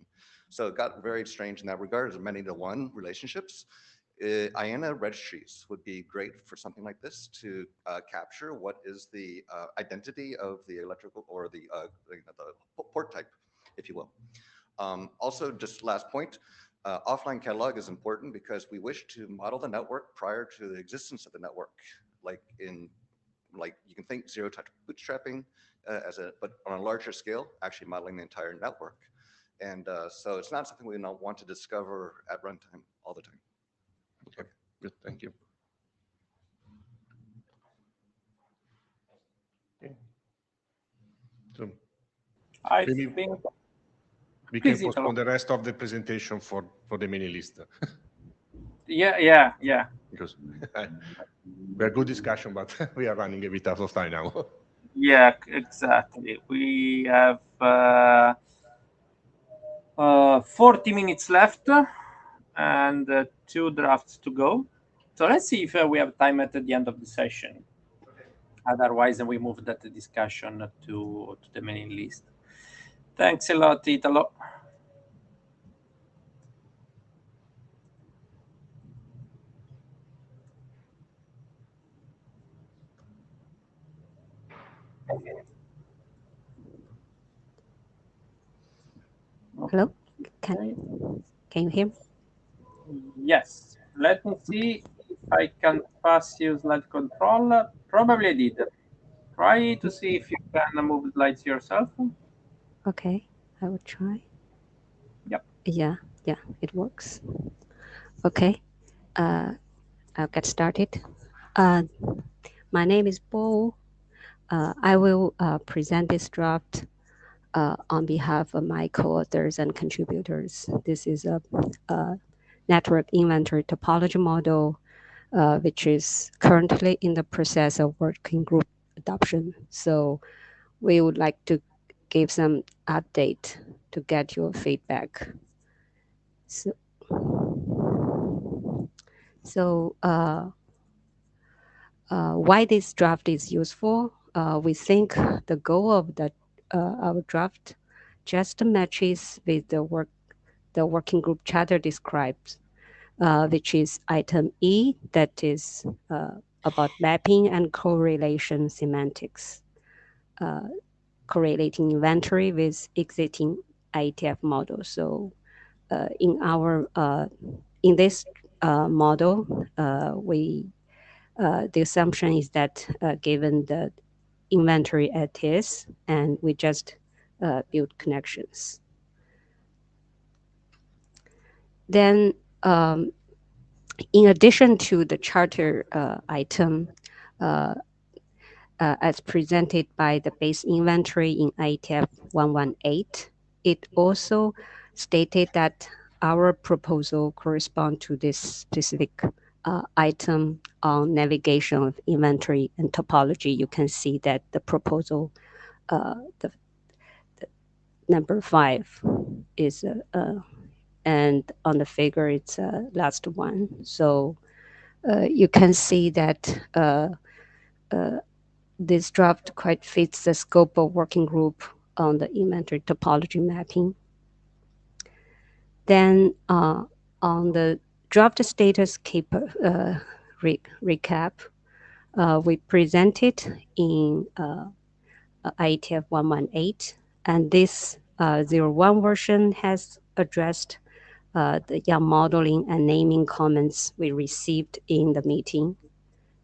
So it got very strange in that regard. As many-to-one relationships. IANA registries would be great for something like this to capture what is the identity of the electrical or the port type, if you will. Also, just last point, offline catalog is important because we wish to model the network prior to the existence of the network, like you can think zero-touch bootstrapping but on a larger scale, actually modeling the entire network. And so it's not something we don't want to discover at runtime all the time. Okay, good, thank you. Okay. So I maybe think we can Please, Italo. postpone the rest of the presentation for the mini list. Yeah. Because we are good discussion, but we are running a bit out of time now. Yeah, exactly. We have 40 minutes left and 2 drafts to go. So let's see if we have time at the end of the session. Otherwise, we move that discussion to the main list. Thanks a lot, Italo. Hello, can you hear me? Yes. Let me see if I can pass you slide control. Probably I did. Try to see if you can move slides yourself. Okay, I will try. Yep. Yeah, it works. Okay, I'll get started. My name is Bo. I will present this draft on behalf of my co-authors and contributors. This is a network inventory topology model, which is currently in the process of working group adoption. So we would like to give some update to get your feedback. So why this draft is useful? We think the goal of our draft just matches with the working group charter describes, which is item E, that is about mapping and correlation semantics, correlating inventory with existing IETF models. So in this model, the assumption is that given the inventory as is, and we just build connections. Then, in addition to the charter item, as presented by the base inventory in IETF 118, it also stated that our proposal corresponds to this specific item on navigation of inventory and topology. You can see that the proposal, the number 5 is, and on the figure it's last one. So you can see that this draft quite fits the scope of working group on the inventory topology mapping. Then on the draft status recap, we presented in IETF 118, and this 01 version has addressed the young modeling and naming comments we received in the meeting.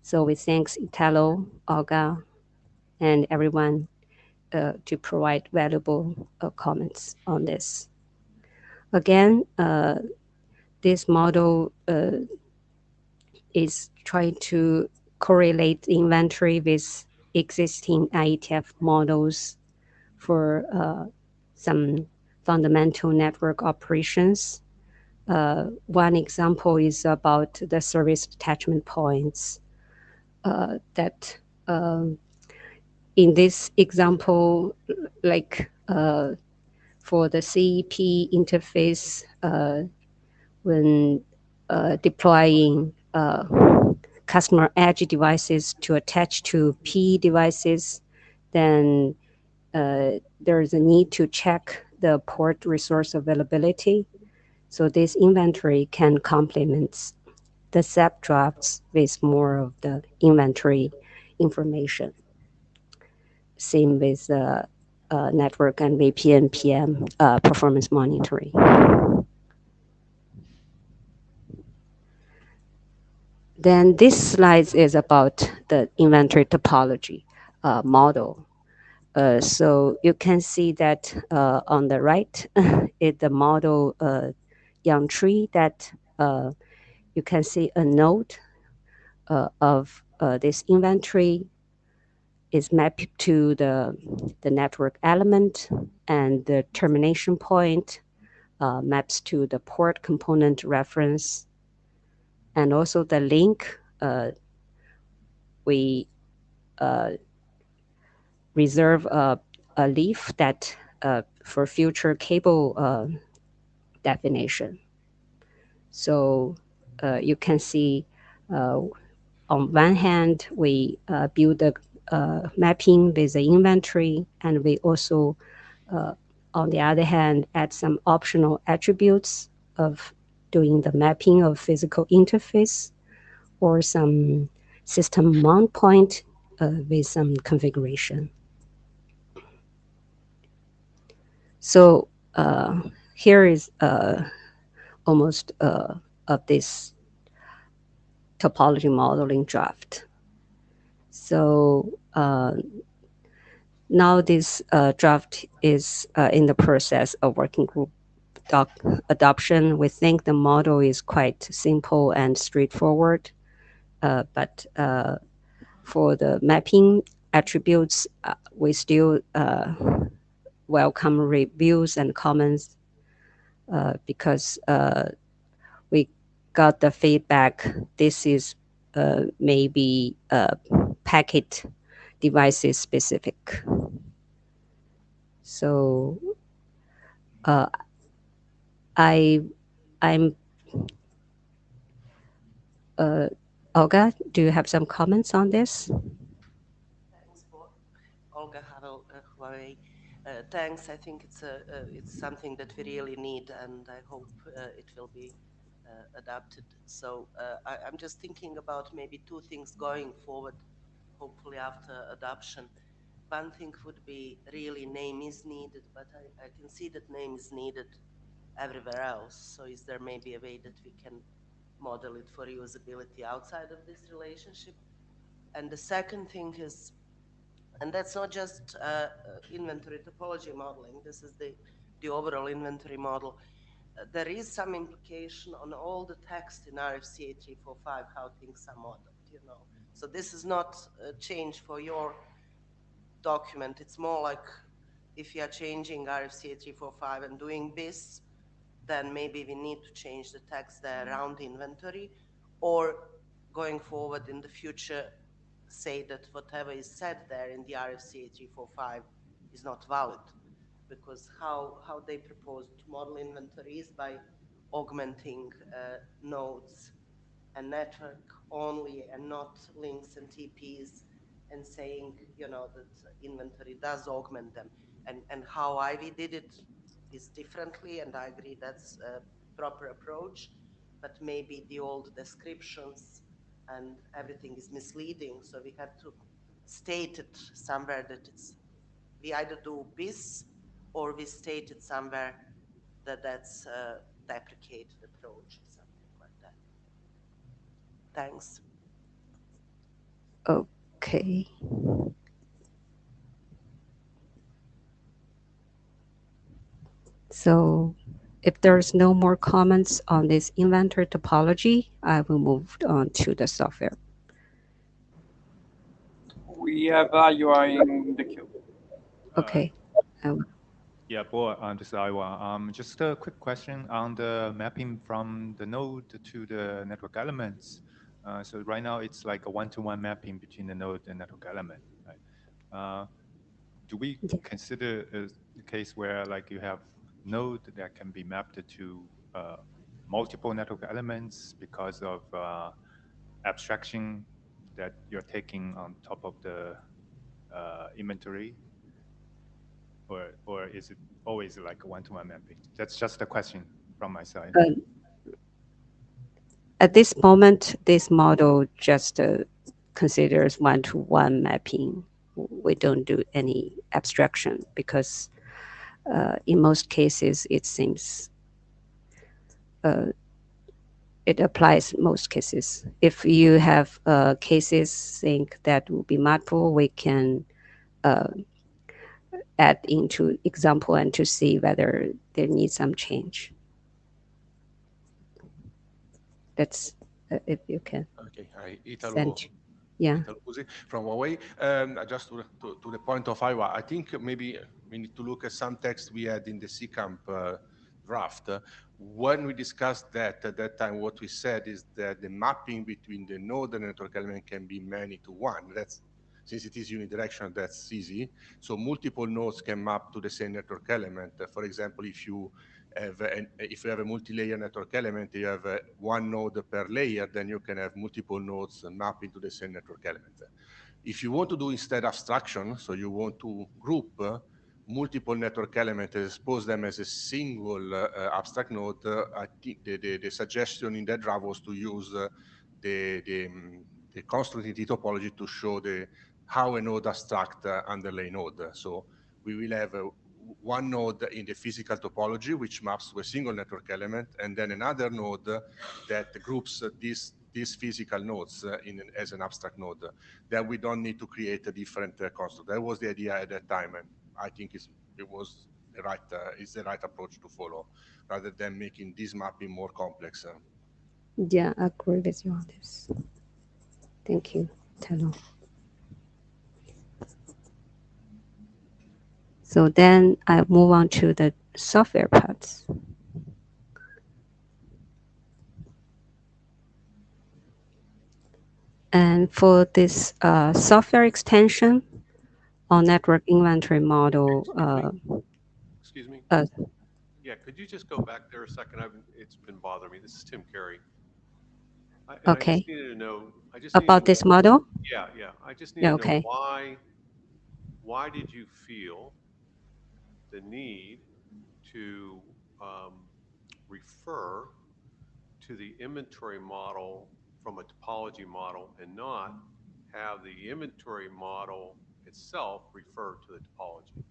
So we thanks Italo, Olga, and everyone to provide valuable comments on this. Again, this model is trying to correlate inventory with existing IETF models for some fundamental network operations. One example is about the service attachment points that in this example, like for the CEP interface, when deploying customer edge devices to attach to P devices, then there's a need to check the port resource availability. So this inventory can complement the SAP drafts with more of the inventory information. Same with network and VPN PM performance monitoring. Then this slide is about the inventory topology model. So you can see that on the right is the model young tree that you can see a node of this inventory is mapped to the network element, and the termination point maps to the port component reference, and also the link we reserve a leaf that for future cable definition. So you can see on one hand, we build a mapping with the inventory, and we also, on the other hand, add some optional attributes of doing the mapping of physical interface or some system mount point with some configuration. So here is almost of this topology modeling draft. So now this draft is in the process of working group adoption. We think the model is quite simple and straightforward, but for the mapping attributes, we still welcome reviews and comments because we got the feedback this is maybe packet devices specific. So I'm Olga, do you have some comments on this? Thanks for Olga Havel, Huawei. Thanks. I think it's something that we really need, and I hope it will be adapted. So I'm just thinking about maybe two things going forward, hopefully after adoption. One thing would be really name is needed, but I can see that name is needed everywhere else. So is there maybe a way that we can model it for usability outside of this relationship? And the second thing is, and that's not just inventory topology modeling, this is the overall inventory model. There is some implication on all the text in RFC 8345, how things are modeled, you know. So this is not a change for your document. It's more like if you are changing RFC 8345 and doing this, then maybe we need to change the text there around inventory, or going forward in the future, say that whatever is said there in the RFC 8345 is not valid, because how they propose to model inventory is by augmenting nodes and network only and not links and TPs, and saying, you know, that inventory does augment them. And how Ivy did it is differently, and I agree that's a proper approach, but maybe the old descriptions and everything is misleading, so we have to state it somewhere that it's, we either do BIS or we state it somewhere that that's a deprecated approach or something like that. Thanks. Okay. So if there's no more comments on this inventory topology, I will move on to the software. We have Iowa in the queue. Okay. Yeah, Bo, this is Iowa. Just a quick question on the mapping from the node to the network elements. So right now it's like a one-to-one mapping between the node and network element, right? Do we consider a case where like you have node that can be mapped to multiple network elements because of abstraction that you're taking on top of the inventory, or is it always like a one-to-one mapping? That's just a question from my side. At this moment, this model just considers one-to-one mapping. We don't do any abstraction because in most cases, it seems it applies most cases. If you have cases think that will be multiple, we can add into example and to see whether there needs some change. That's if you can. Okay, Send. Yeah. Italo Cusi from Huawei. Just to the point of Iowa, I think maybe we need to look at some text we had in the CCAMP draft. When we discussed that at that time, what we said is that the mapping between the node and network element can be many to one. That's since it is unidirectional, that's easy. So multiple nodes can map to the same network element. For example, if you have a multi-layer network element, you have one node per layer, then you can have multiple nodes mapping to the same network element. If you want to do instead abstraction, so you want to group multiple network elements and expose them as a single abstract node, I think the suggestion in that draft was to use the constraint topology to show how a node abstract underlay node. So we will have one node in the physical topology, which maps to a single network element, and then another node that groups these physical nodes as an abstract node. Then we don't need to create a different construct. That was the idea at that time, and I think it's the right approach to follow, rather than making this mapping more complex. Yeah, I agree with you on this. Thank you, Telo. So then I move on to the software parts. And for this software extension on network inventory model. Excuse me. Uh, Yeah, could you just go back there a second? It's been bothering me. This is Tim Carey. I okay. just needed to know. About this model? Yeah, yeah. I just need Yeah, to know okay. why did you feel the need to refer to the inventory model from a topology model and not have the inventory model itself refer to the topology?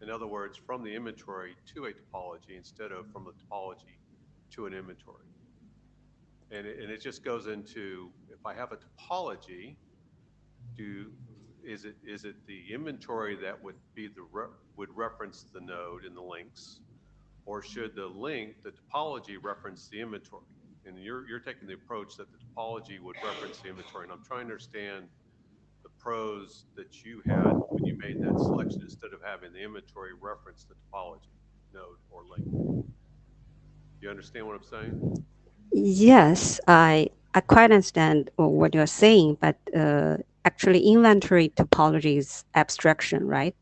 In other words, from the inventory to a topology instead of from the topology to an inventory. And it just goes into, if I have a topology, is it the inventory that would be would reference the node in the links, or should the topology reference the inventory? And you're taking the approach that the topology would reference the inventory, and I'm trying to understand the pros that you had when you made that selection instead of having the inventory reference the topology node or link. You understand what I'm saying? Yes, I quite understand what you're saying, but actually inventory topology is abstraction, right?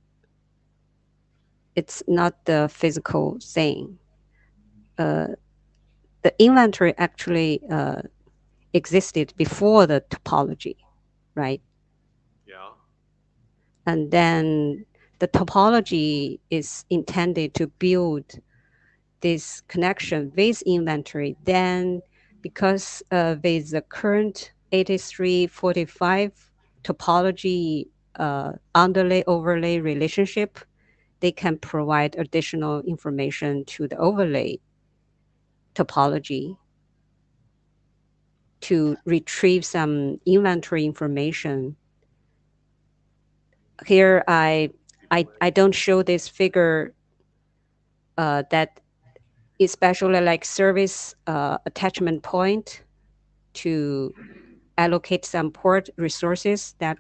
It's not the physical thing. The inventory actually existed before the topology, right? Yeah. And then the topology is intended to build this connection with inventory. Then because with the current 8345 topology underlay overlay relationship, they can provide additional information to the overlay topology to retrieve some inventory information. Here, I don't show this figure that especially like service attachment point to allocate some port resources that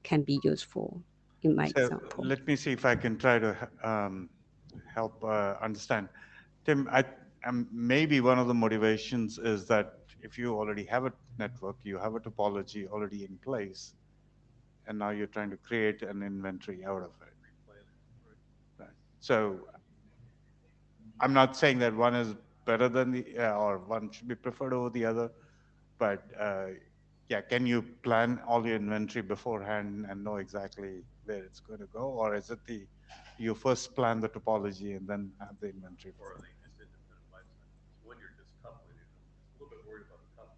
can be useful in my So example. let me see if I can try to help understand. Tim, maybe one of the motivations is that if you already have a network, you have a topology already in place, and now you're trying to create an inventory out of it. Right. So I'm not saying that one is better than the or one should be preferred over the other, but yeah, can you plan all your inventory beforehand and know exactly where it's going to go? Or is it you first plan the topology and then have the inventory? Or are they just independent life cycles? When you're just coupling it, I'm a little bit worried about the coupling.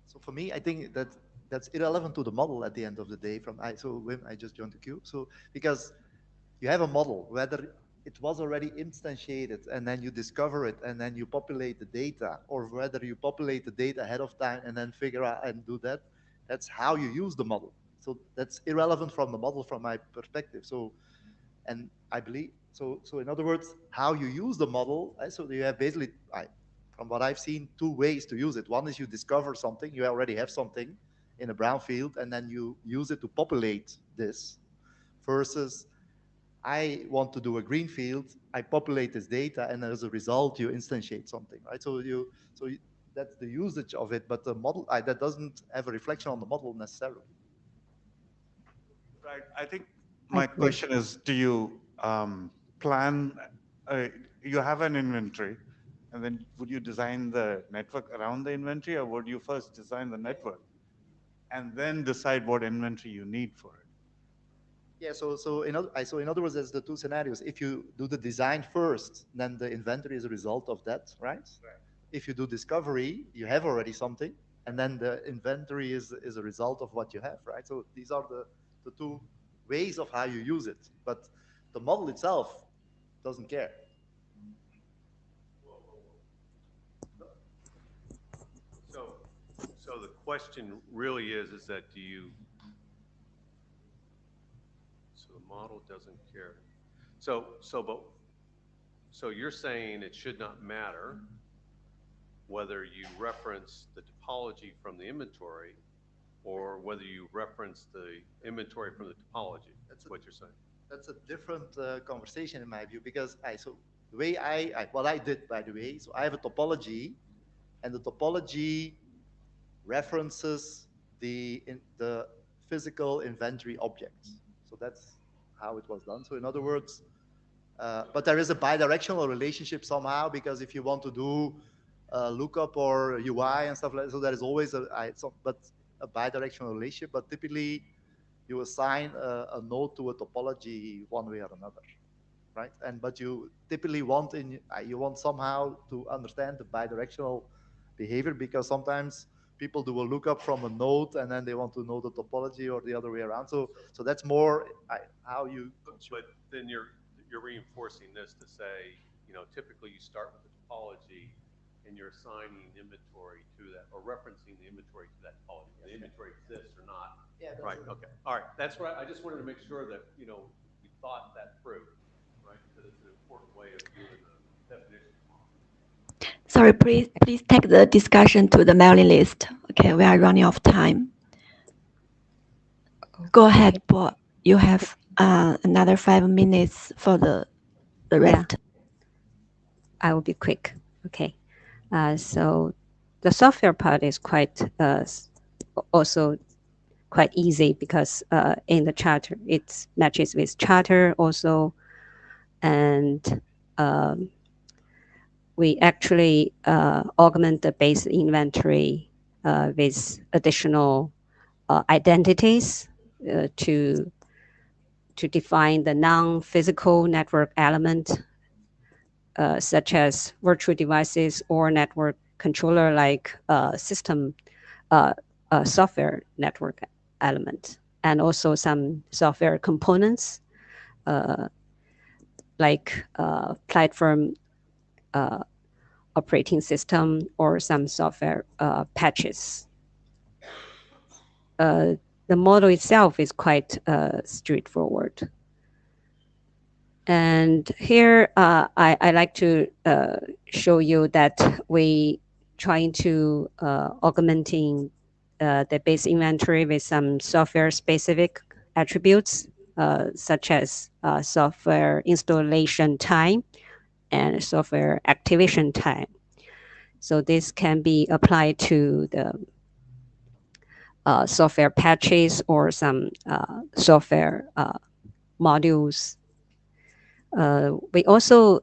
So for me, I think that that's irrelevant to the model at the end of the day. So Wim, I just joined the queue. So because you have a model, whether it was already instantiated and then you discover it and then you populate the data, or whether you populate the data ahead of time and then figure out and do that, that's how you use the model. So that's irrelevant from the model from my perspective. So, and I believe, so in other words, how you use the model, so you have basically, from what I've seen, two ways to use it. One is you discover something, you already have something in a brownfield, and then you use it to populate this, versus I want to do a greenfield, I populate this data, and as a result, you instantiate something, right? That's the usage of it, but the model, that doesn't have a reflection on the model necessarily. Right. I think my question is, do you plan, you have an inventory, and then would you design the network around the inventory, or would you first design the network and then decide what inventory you need for it? Yeah, so in other words, there's the two scenarios. If you do the design first, then the inventory is a result of that, right? If you do discovery, you have already something, and then the inventory is a result of what you have, right? So these are the two ways of how you use it. But the model itself doesn't care. So the question really is that so the model doesn't care. So you're saying it should not matter whether you reference the topology from the inventory or whether you reference the inventory from the topology. That's what you're saying. That's a different conversation in my view, because so the way what I did, by the way, so I have a topology, and the topology references the physical inventory objects. So that's how it was done. So in other words, but there is a bidirectional relationship somehow, because if you want to do lookup or UI and stuff like that, so there is always a bidirectional relationship, but typically you assign a node to a topology one way or another, right? But you typically want you want somehow to understand the bidirectional behavior, because sometimes people do a lookup from a node and then they want to know the topology, or the other way around. So that's more how you. But then you're reinforcing this to say, typically you start with the topology and you're assigning inventory to that, or referencing the inventory to that topology. The inventory exists or not. Yeah. Right. Okay. All right. That's right. I just wanted to make sure that we thought that through, right? Because it's an important way of doing the definition. Sorry, please take the discussion to the mailing list. Okay, we are running out of time. Go ahead, Paul. You have another 5 minutes for the rest. Yeah. I will be quick. Okay. So the software part is quite also quite easy, because in the charter it matches with charter also, and we actually augment the base inventory with additional identities to define the non-physical network element, such as virtual devices or network controller, like system software network element, and also some software components like platform operating system or some software patches. The model itself is quite straightforward. And here I like to show you that we trying to augmenting the base inventory with some software specific attributes, such as software installation time and software activation time. So this can be applied to the software patches or some software modules. We also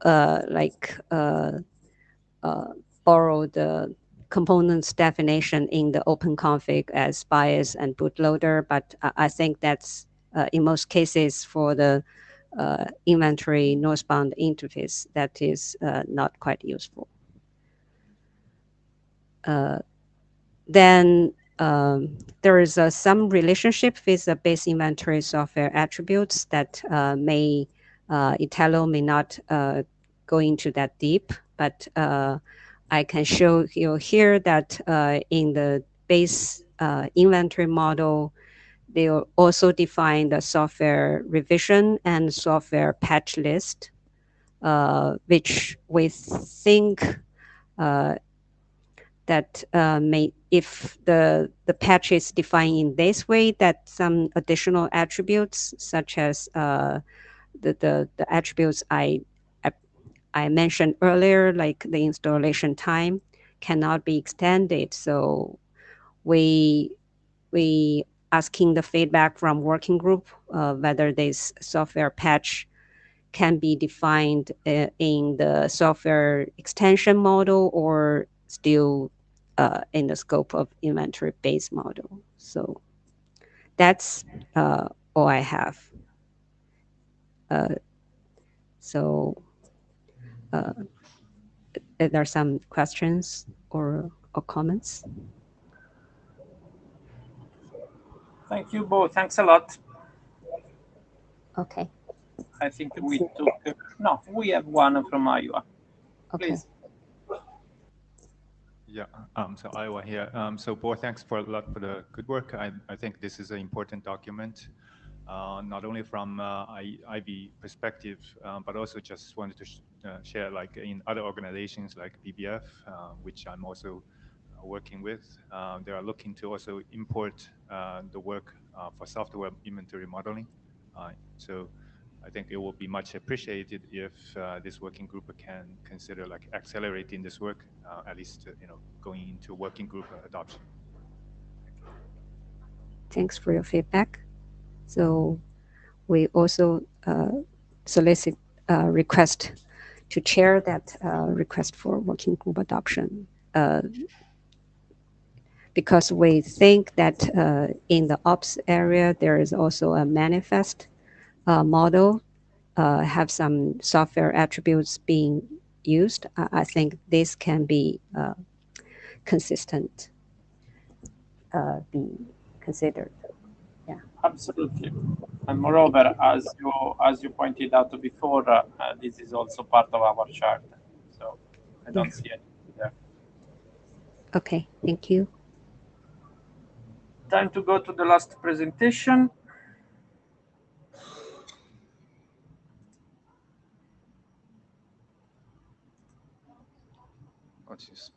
borrow the components definition in the OpenConfig as bias and bootloader, but I think that's in most cases for the inventory northbound interface that is not quite useful. Then there is some relationship with the base inventory software attributes that Italo may not go into that deep, but I can show you here that in the base inventory model, they also define the software revision and software patch list, which we think that if the patch is defined in this way, that some additional attributes, such as the attributes I mentioned earlier, like the installation time, cannot be extended. So we asking the feedback from working group whether this software patch can be defined in the software extension model or still in the scope of inventory based model. So that's all I have. So are there some questions or comments? Thank you both. Thanks a lot. Okay. I think we took, no, we have one from Iowa. Okay. Please. Yeah, so Iowa here. So Bo, thanks for a lot for the good work. I think this is an important document, not only from IB perspective, but also just wanted to share, like in other organizations like BBF, which I'm also working with, they are looking to also import the work for software inventory modeling. So I think it will be much appreciated if this working group can consider like accelerating this work, at least going into working group adoption. Thanks for your feedback. So we also solicit request to chair that request for working group adoption, because we think that in the ops area there is also a manifest model, have some software attributes being used. I think this can be consistent, be considered. Yeah. Absolutely. And moreover, as you pointed out before, this is also part of our chart. So I don't see anything there. Okay, thank you. Time to go to the last presentation. What's this?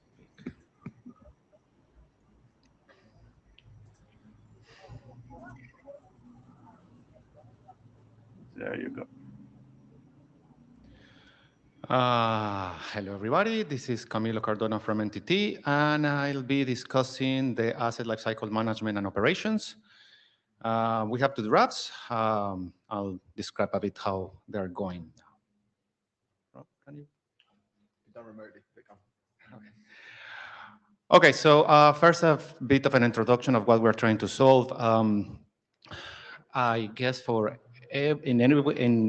There you go. Hello, everybody. This is Camilo Cardona from NTT, and I'll be discussing the asset lifecycle management and operations. We have 2 drafts. I'll describe a bit how they're going. Can you? Done remotely. Okay, so first a bit of an introduction of what we're trying to solve. I guess in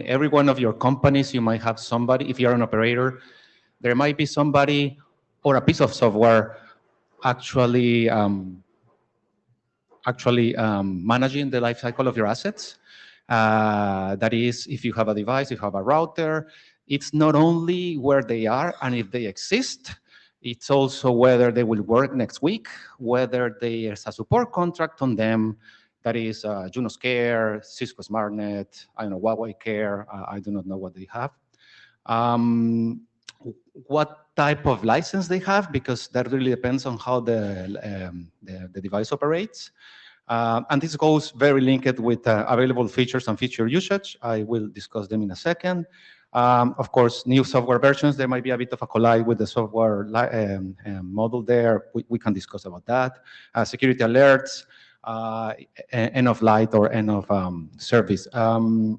every one of your companies, you might have somebody, if you're an operator, there might be somebody or a piece of software actually managing the life cycle of your assets. That is, if you have a device, you have a router, it's not only where they are and if they exist, it's also whether they will work next week, whether there's a support contract on them, that is Junos Care, Cisco SmartNet, I don't know, Huawei Care, I do not know what they have. What type of license they have, because that really depends on how the device operates. And this goes very linked with available features and feature usage. I will discuss them in a second. Of course, new software versions, there might be a bit of a collide with the software model there. We can discuss about that. Security alerts, end of life or end of service. The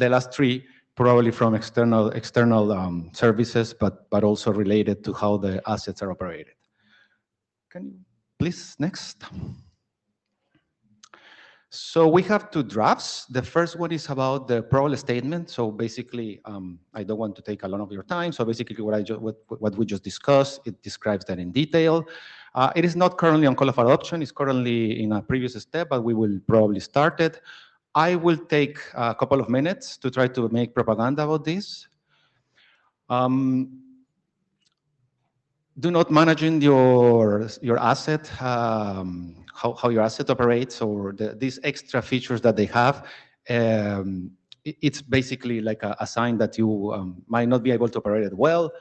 last 3 probably from external services, but also related to how the assets are operated. Can you please next? So we have two drafts. The first one is about the parole statement. So basically, I don't want to take a lot of your time. So basically, what we just discussed, it describes that in detail. It is not currently on call for adoption. It's currently in a previous step, but we will probably start it. I will take a couple of minutes to try to make propaganda about this. Do not managing your asset, how your asset operates, or these extra features that they have. It's basically like a sign that you might not be able to operate it well.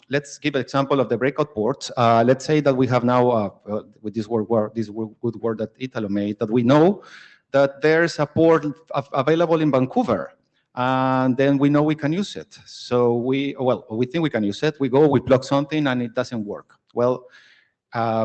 Let's give an example of the breakout ports. Let's say that we have now, with this good word that Italo made, that we know that there's a port available in Vancouver, and then we know we can use it. So we think we can use it. We go, we plug something, and it doesn't work. Well,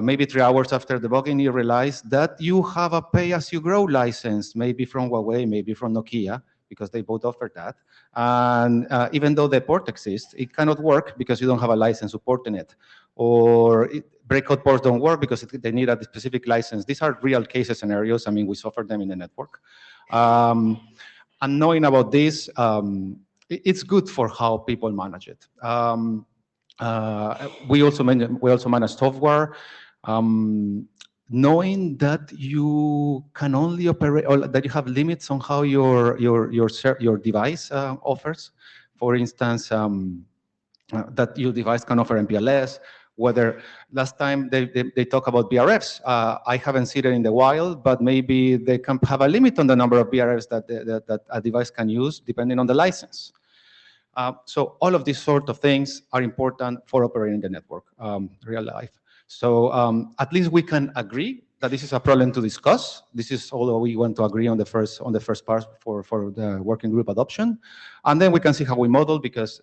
maybe 3 hours after debugging, you realize that you have a pay-as-you-grow license, maybe from Huawei, maybe from Nokia, because they both offer that. And even though the port exists, it cannot work because you don't have a license supporting it. Or breakout ports don't work because they need a specific license. These are real case scenarios. I mean, we suffer them in the network. And knowing about this, it's good for how people manage it. We also manage software. Knowing that you can only operate, or that you have limits on how your device offers. For instance, that your device can offer MPLS. Whether last time they talk about BRFs, I haven't seen it in the wild, but maybe they can have a limit on the number of BRFs that a device can use depending on the license. So all of these sort of things are important for operating the network, real life. So at least we can agree that this is a problem to discuss. This is all we want to agree on the first part for the working group adoption, and then we can see how we model, because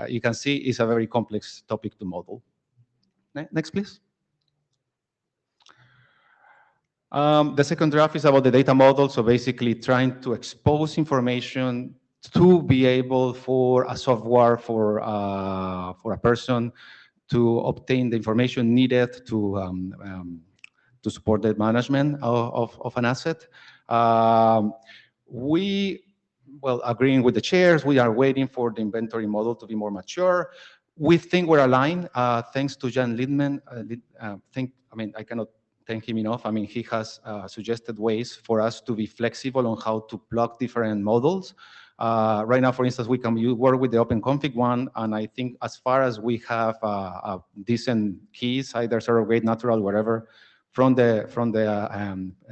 you can see it's a very complex topic to model. Next, please. The second draft is about the data model. So basically trying to expose information to be able for a software, for a person to obtain the information needed to support the management of an asset. Agreeing with the chairs, we are waiting for the inventory model to be more mature. We think we're aligned, thanks to Jan Lindman. I cannot thank him enough. I mean, he has suggested ways for us to be flexible on how to plug different models. Right now, for instance, we can work with the OpenConfig one, and I think as far as we have decent keys, either surrogate, natural, whatever, from the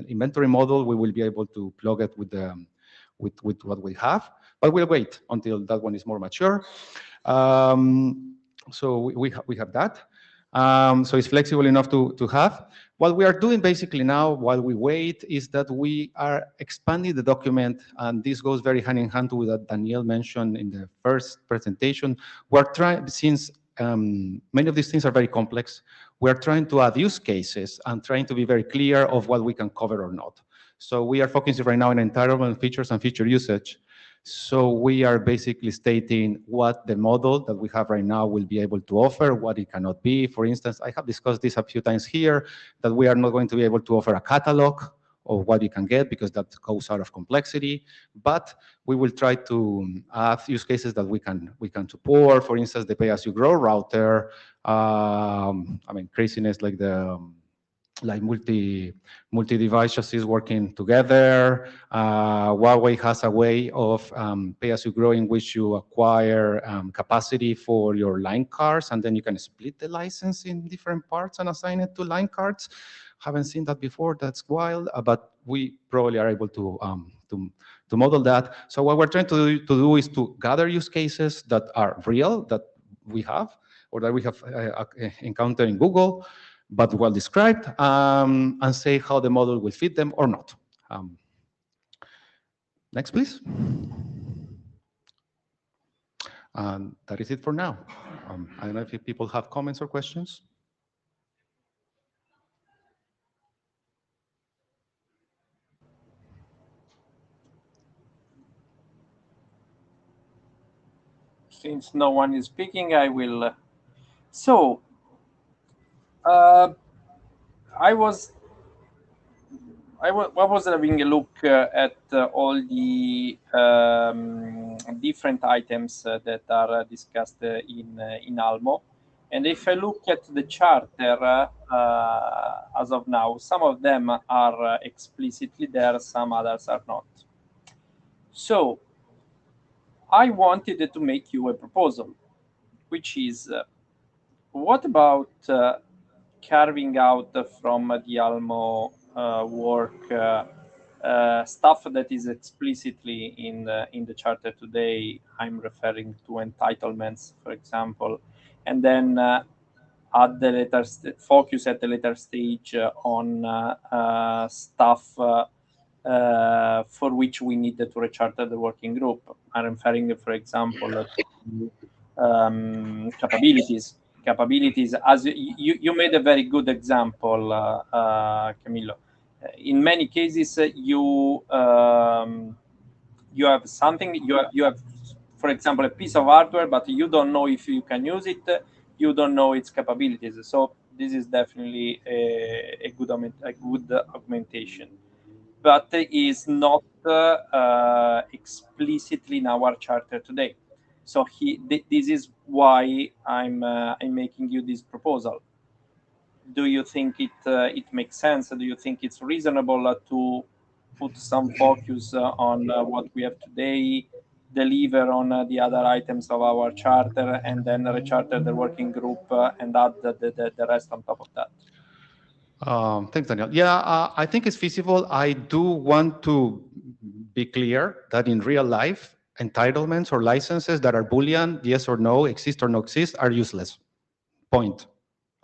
inventory model, we will be able to plug it with what we have. But we'll wait until that one is more mature. So we have that. So it's flexible enough to have. What we are doing basically now, while we wait, is that we are expanding the document, and this goes very hand in hand with what Daniel mentioned in the first presentation. We're trying, since many of these things are very complex, we're trying to add use cases and trying to be very clear of what we can cover or not. So we are focusing right now on entitlement features and feature usage. So we are basically stating what the model that we have right now will be able to offer, what it cannot be. For instance, I have discussed this a few times here, that we are not going to be able to offer a catalog of what you can get, because that goes out of complexity. But we will try to add use cases that we can support. For instance, the pay-as-you-grow router. Craziness like the multi-device chassis working together. Huawei has a way of pay-as-you-grow in which you acquire capacity for your line cards, and then you can split the license in different parts and assign it to line cards. Haven't seen that before. That's wild, but we probably are able to model that. So what we're trying to do is to gather use cases that are real, that we have, or that we have encountered in Google, but well described, and say how the model will fit them or not. Next, please. And that is it for now. I don't know if people have comments or questions. Since no one is speaking, I will. So, I was having a look at all the different items that are discussed in Almo, and if I look at the charter as of now, some of them are explicitly there, some others are not. So I wanted to make you a proposal, which is what about carving out from the Almo work stuff that is explicitly in the charter today. I'm referring to entitlements, for example, and then at the later focus at the later stage on stuff for which we needed to recharter the working group. I'm referring, for example, to capabilities. Capabilities, as you made a very good example, Camillo. In many cases, you have something, you have, for example, a piece of hardware, but you don't know if you can use it. You don't know its capabilities. So this is definitely a good augmentation, but is not explicitly in our charter today. So this is why I'm making you this proposal. Do you think it makes sense? Do you think it's reasonable to put some focus on what we have today, deliver on the other items of our charter, and then recharter the working group and add the rest on top of that? Thanks, Daniel. Yeah, I think it's feasible. I do want to be clear that in real life, entitlements or licenses that are Boolean, yes or no, exist or no exist, are useless. Point.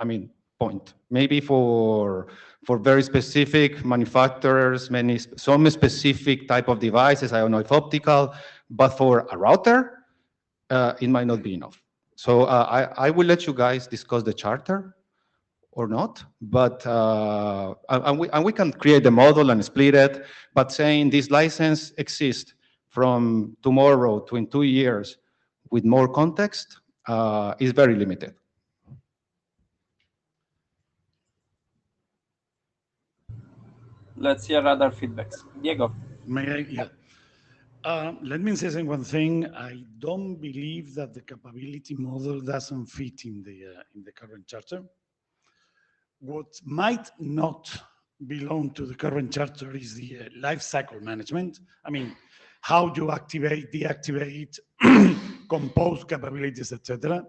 I mean, point. Maybe for very specific manufacturers, some specific type of devices, I don't know if optical, but for a router, it might not be enough. So I will let you guys discuss the charter or not, but and we can create the model and split it, but saying this license exists from tomorrow to in 2 years with more context is very limited. Let's hear other feedbacks. Diego. May I? Yeah. Let me say one thing. I don't believe that the capability model doesn't fit in the current charter. What might not belong to the current charter is the life cycle management. I mean, how you activate, deactivate, compose capabilities, etc.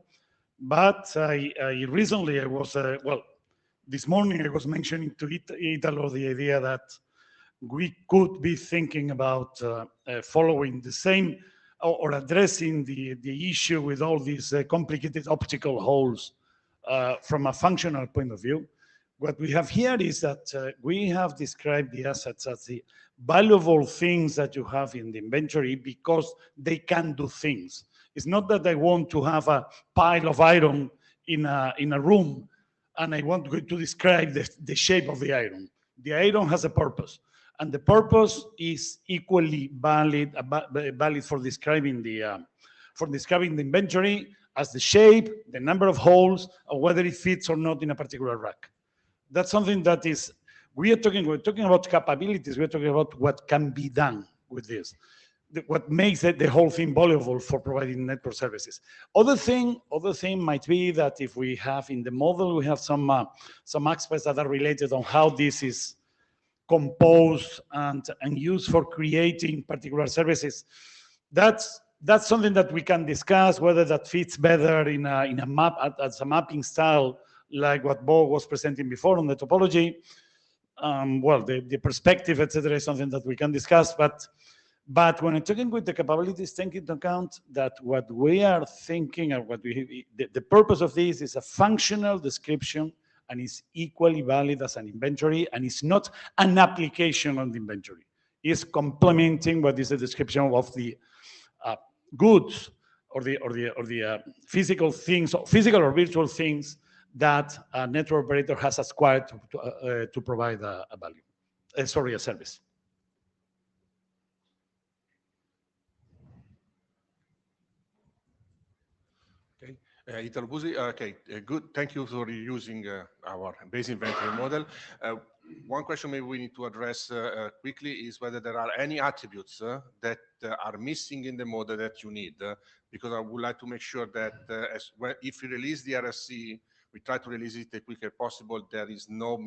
But I recently, I was, this morning I was mentioning to Italo the idea that we could be thinking about following the same or addressing the issue with all these complicated optical holes from a functional point of view. What we have here is that we have described the assets as the valuable things that you have in the inventory because they can do things. It's not that I want to have a pile of iron in a room and I want to describe the shape of the iron. The iron has a purpose, and the purpose is equally valid for describing the inventory as the shape, the number of holes, or whether it fits or not in a particular rack. That's something that is, we're talking about capabilities. We're talking about what can be done with this, what makes it the whole thing valuable for providing network services. Other thing might be that if we have in the model, we have some aspects that are related on how this is composed and used for creating particular services. That's something that we can discuss, whether that fits better in a map as a mapping style, like what Bo was presenting before on the topology. The perspective, etc., is something that we can discuss. But when I'm talking with the capabilities, take into account that what we are thinking and the purpose of this is a functional description and is equally valid as an inventory, and it's not an application on the inventory. It's complementing what is the description of the goods or the physical things, physical or virtual things that a network operator has acquired to provide a value. A service. Okay. Italo Busi, okay, good. Thank you for using our base inventory model. One question maybe we need to address quickly is whether there are any attributes that are missing in the model that you need, because I would like to make sure that if you release the RSC, we try to release it as quickly as possible. There is no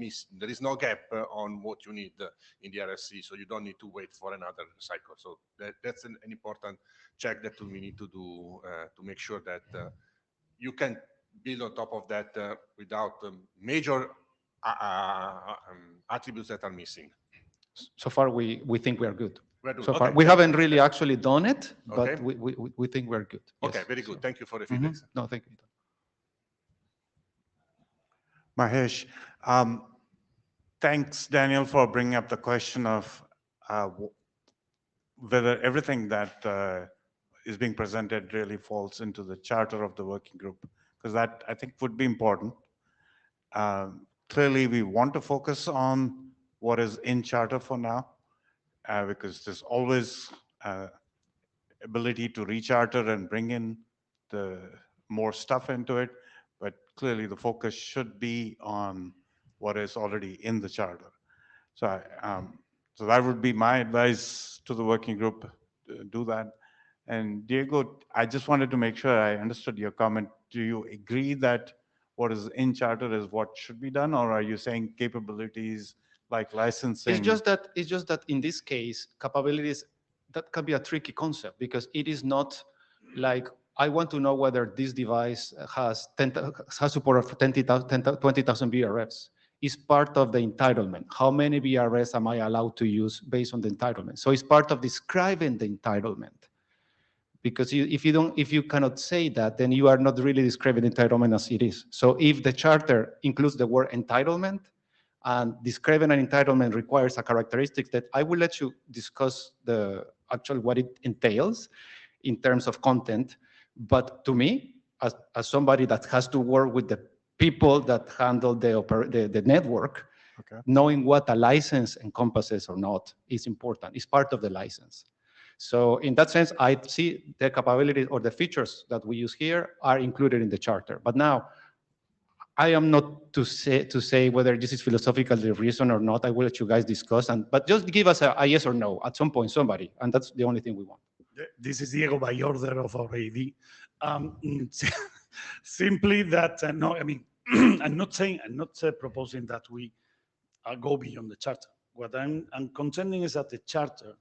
gap on what you need in the RSC, so you don't need to wait for another cycle. So that's an important check that we need to do to make sure that you can build on top of that without major attributes that are missing. So far, we think we are good. So Okay, far, we haven't really actually done it, but Okay. we think we're good. Okay, Yes. very good. Thank you for the Mhm. feedback. No, thank you. Mahesh, thanks, Daniel, for bringing up the question of whether everything that is being presented really falls into the charter of the working group, because that I think would be important. Clearly, we want to focus on what is in charter for now, because there's always ability to recharter and bring in the more stuff into it, but clearly the focus should be on what is already in the charter. So, so that would be my advice to the working group, do that. And Diego, I just wanted to make sure I understood your comment. Do you agree that what is in charter is what should be done, or are you saying capabilities like licensing? It's just that in this case, capabilities, that can be a tricky concept because it is not like I want to know whether this device has support for 20,000 VRFs. It's part of the entitlement. How many VRFs am I allowed to use based on the entitlement? So it's part of describing the entitlement. Because if you cannot say that, then you are not really describing entitlement as it is. So if the charter includes the word entitlement, and describing an entitlement requires a characteristic that I will let you discuss what it entails in terms of content. But to me, as somebody that has to work with the people that handle the network, Okay. knowing what a license encompasses or not is important. It's part of the license. So in that sense, I see the capabilities or the features that we use here are included in the charter. But now, I am not to say whether this is philosophically reason or not. I will let you guys discuss, but just give us a yes or no at some point, somebody, and that's the only thing we want. This is Diego by order of our AD. Simply that, no, I mean, I'm not proposing that we go beyond the charter. What I'm contending is that the charter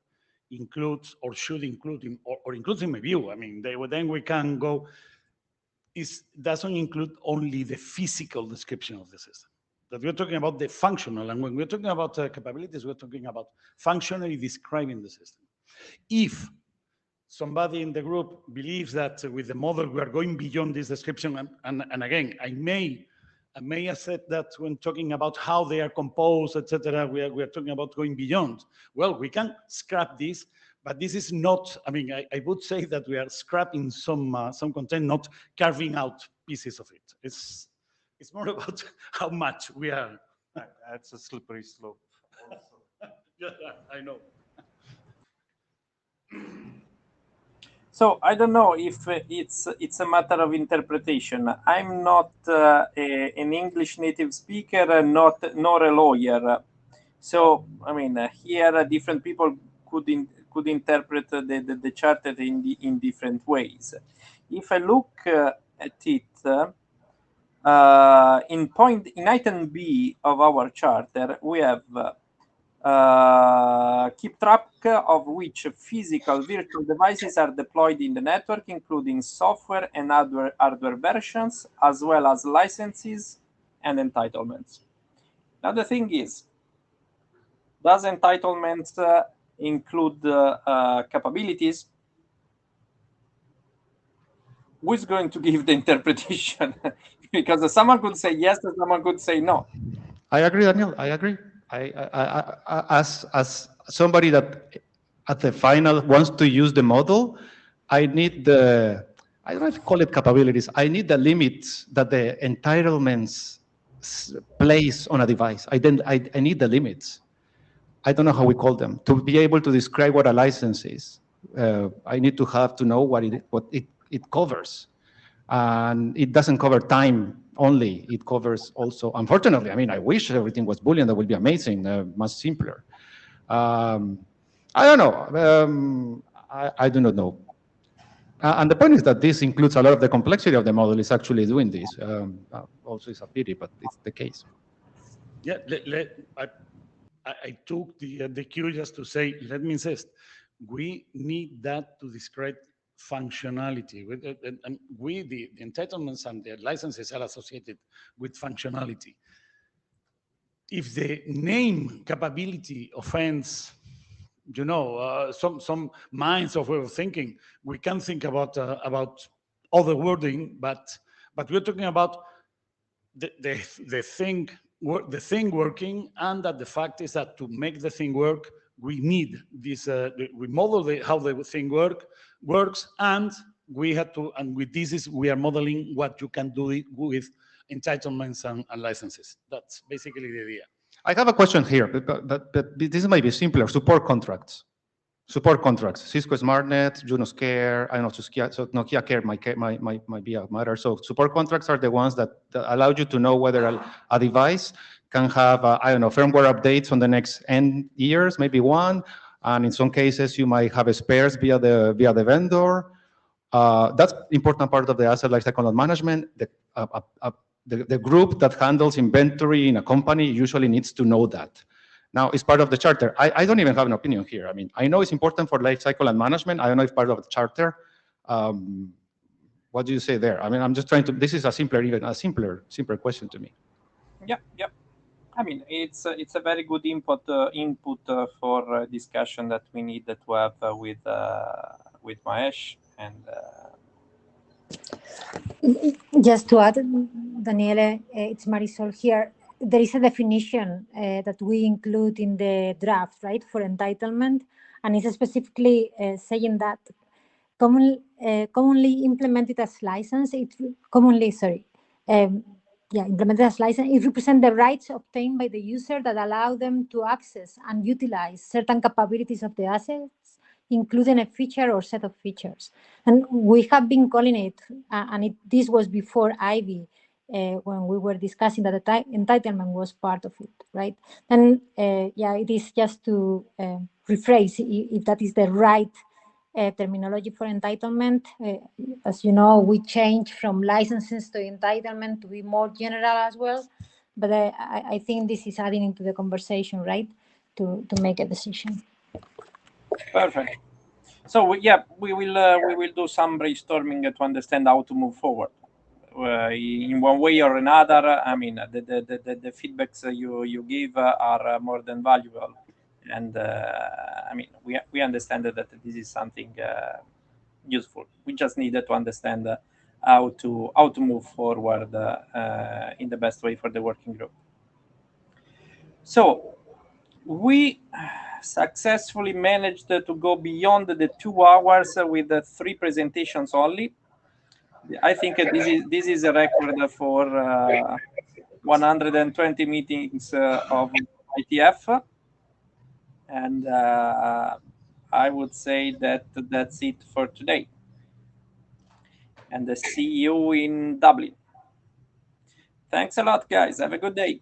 includes or should include, or includes in my view, I mean, then we can go, doesn't include only the physical description of the system. That we're talking about the functional, and when we're talking about capabilities, we're talking about functionally describing the system. If somebody in the group believes that with the model we are going beyond this description, and again, I may accept that when talking about how they are composed, etc., we are talking about going beyond. Well, we can scrap this, but this is not, I mean, I would say that we are scrapping some content, not carving out pieces of it. It's more about how much we are. That's a slippery slope. Yeah, I know. So I don't know if it's a matter of interpretation. I'm not an English native speaker, nor a lawyer. So I mean, here different people could interpret the charter in different ways. If I look at it, in item B of our charter, we have keep track of which physical virtual devices are deployed in the network, including software and hardware versions, as well as licenses and entitlements. Now the thing is, does entitlements include capabilities? Who is going to give the interpretation? Because someone could say yes, and someone could say no. I agree, Daniel. I agree. As somebody that at the final wants to use the model, I need I don't know if you call it capabilities. I need the limits that the entitlements place on a device. I need the limits. I don't know how we call them. To be able to describe what a license is, I need to know what it covers. And it doesn't cover time only. It covers also, unfortunately, I mean, I wish everything was Boolean. That would be amazing, much simpler. I don't know. I do not know. And the point is that this includes a lot of the complexity of the model is actually doing this. Also, it's a pity, but it's the case. Yeah, I took the cue just to say, let me insist, we need that to describe functionality. And we, the entitlements and the licenses are associated with functionality. If the name capability offends, you know, some minds of way of thinking, we can think about other wording, but we're talking about the thing working, and that the fact is that to make the thing work, we need this. We model how the thing works, and we have to. And with this, we are modeling what you can do with entitlements and licenses. That's basically the idea. I have a question here, but this might be simpler. Support contracts. Cisco SmartNet, Junos Care, I don't know, so Nokia Care might be a matter. So support contracts are the ones that allow you to know whether a device can have, I don't know, firmware updates on the next N years, maybe one. And in some cases, you might have spares via the vendor. That's important part of the asset lifecycle management. The group that handles inventory in a company usually needs to know that. Now, it's part of the charter. I don't even have an opinion here. I mean, I know it's important for lifecycle and management. I don't know if part of the charter. What do you say there? I mean, I'm just trying to. This is a simpler question to me. Yeah. I mean, it's a very good input for discussion that we need to have with Mahesh and. Just to add, Daniele, it's Marisol here. There is a definition that we include in the draft, right, for entitlement, and it's specifically saying that commonly implemented as license, implemented as license, it represents the rights obtained by the user that allow them to access and utilize certain capabilities of the assets, including a feature or set of features. And we have been calling it, this was before Ivy, when we were discussing that the entitlement was part of it, right? And it is just to rephrase if that is the right terminology for entitlement. As you know, we change from licenses to entitlement to be more general as well. But I think this is adding into the conversation, right, to make a decision. Perfect. So we will do some brainstorming to understand how to move forward in one way or another. I mean, the feedbacks you give are more than valuable, and I mean, we understand that this is something useful. We just needed to understand how to move forward in the best way for the working group. So we successfully managed to go beyond the 2 hours with 3 presentations only. I think this is a record for 120 meetings of IETF, and I would say that that's it for today. And see you in Dublin. Thanks a lot, guys. Have a good day.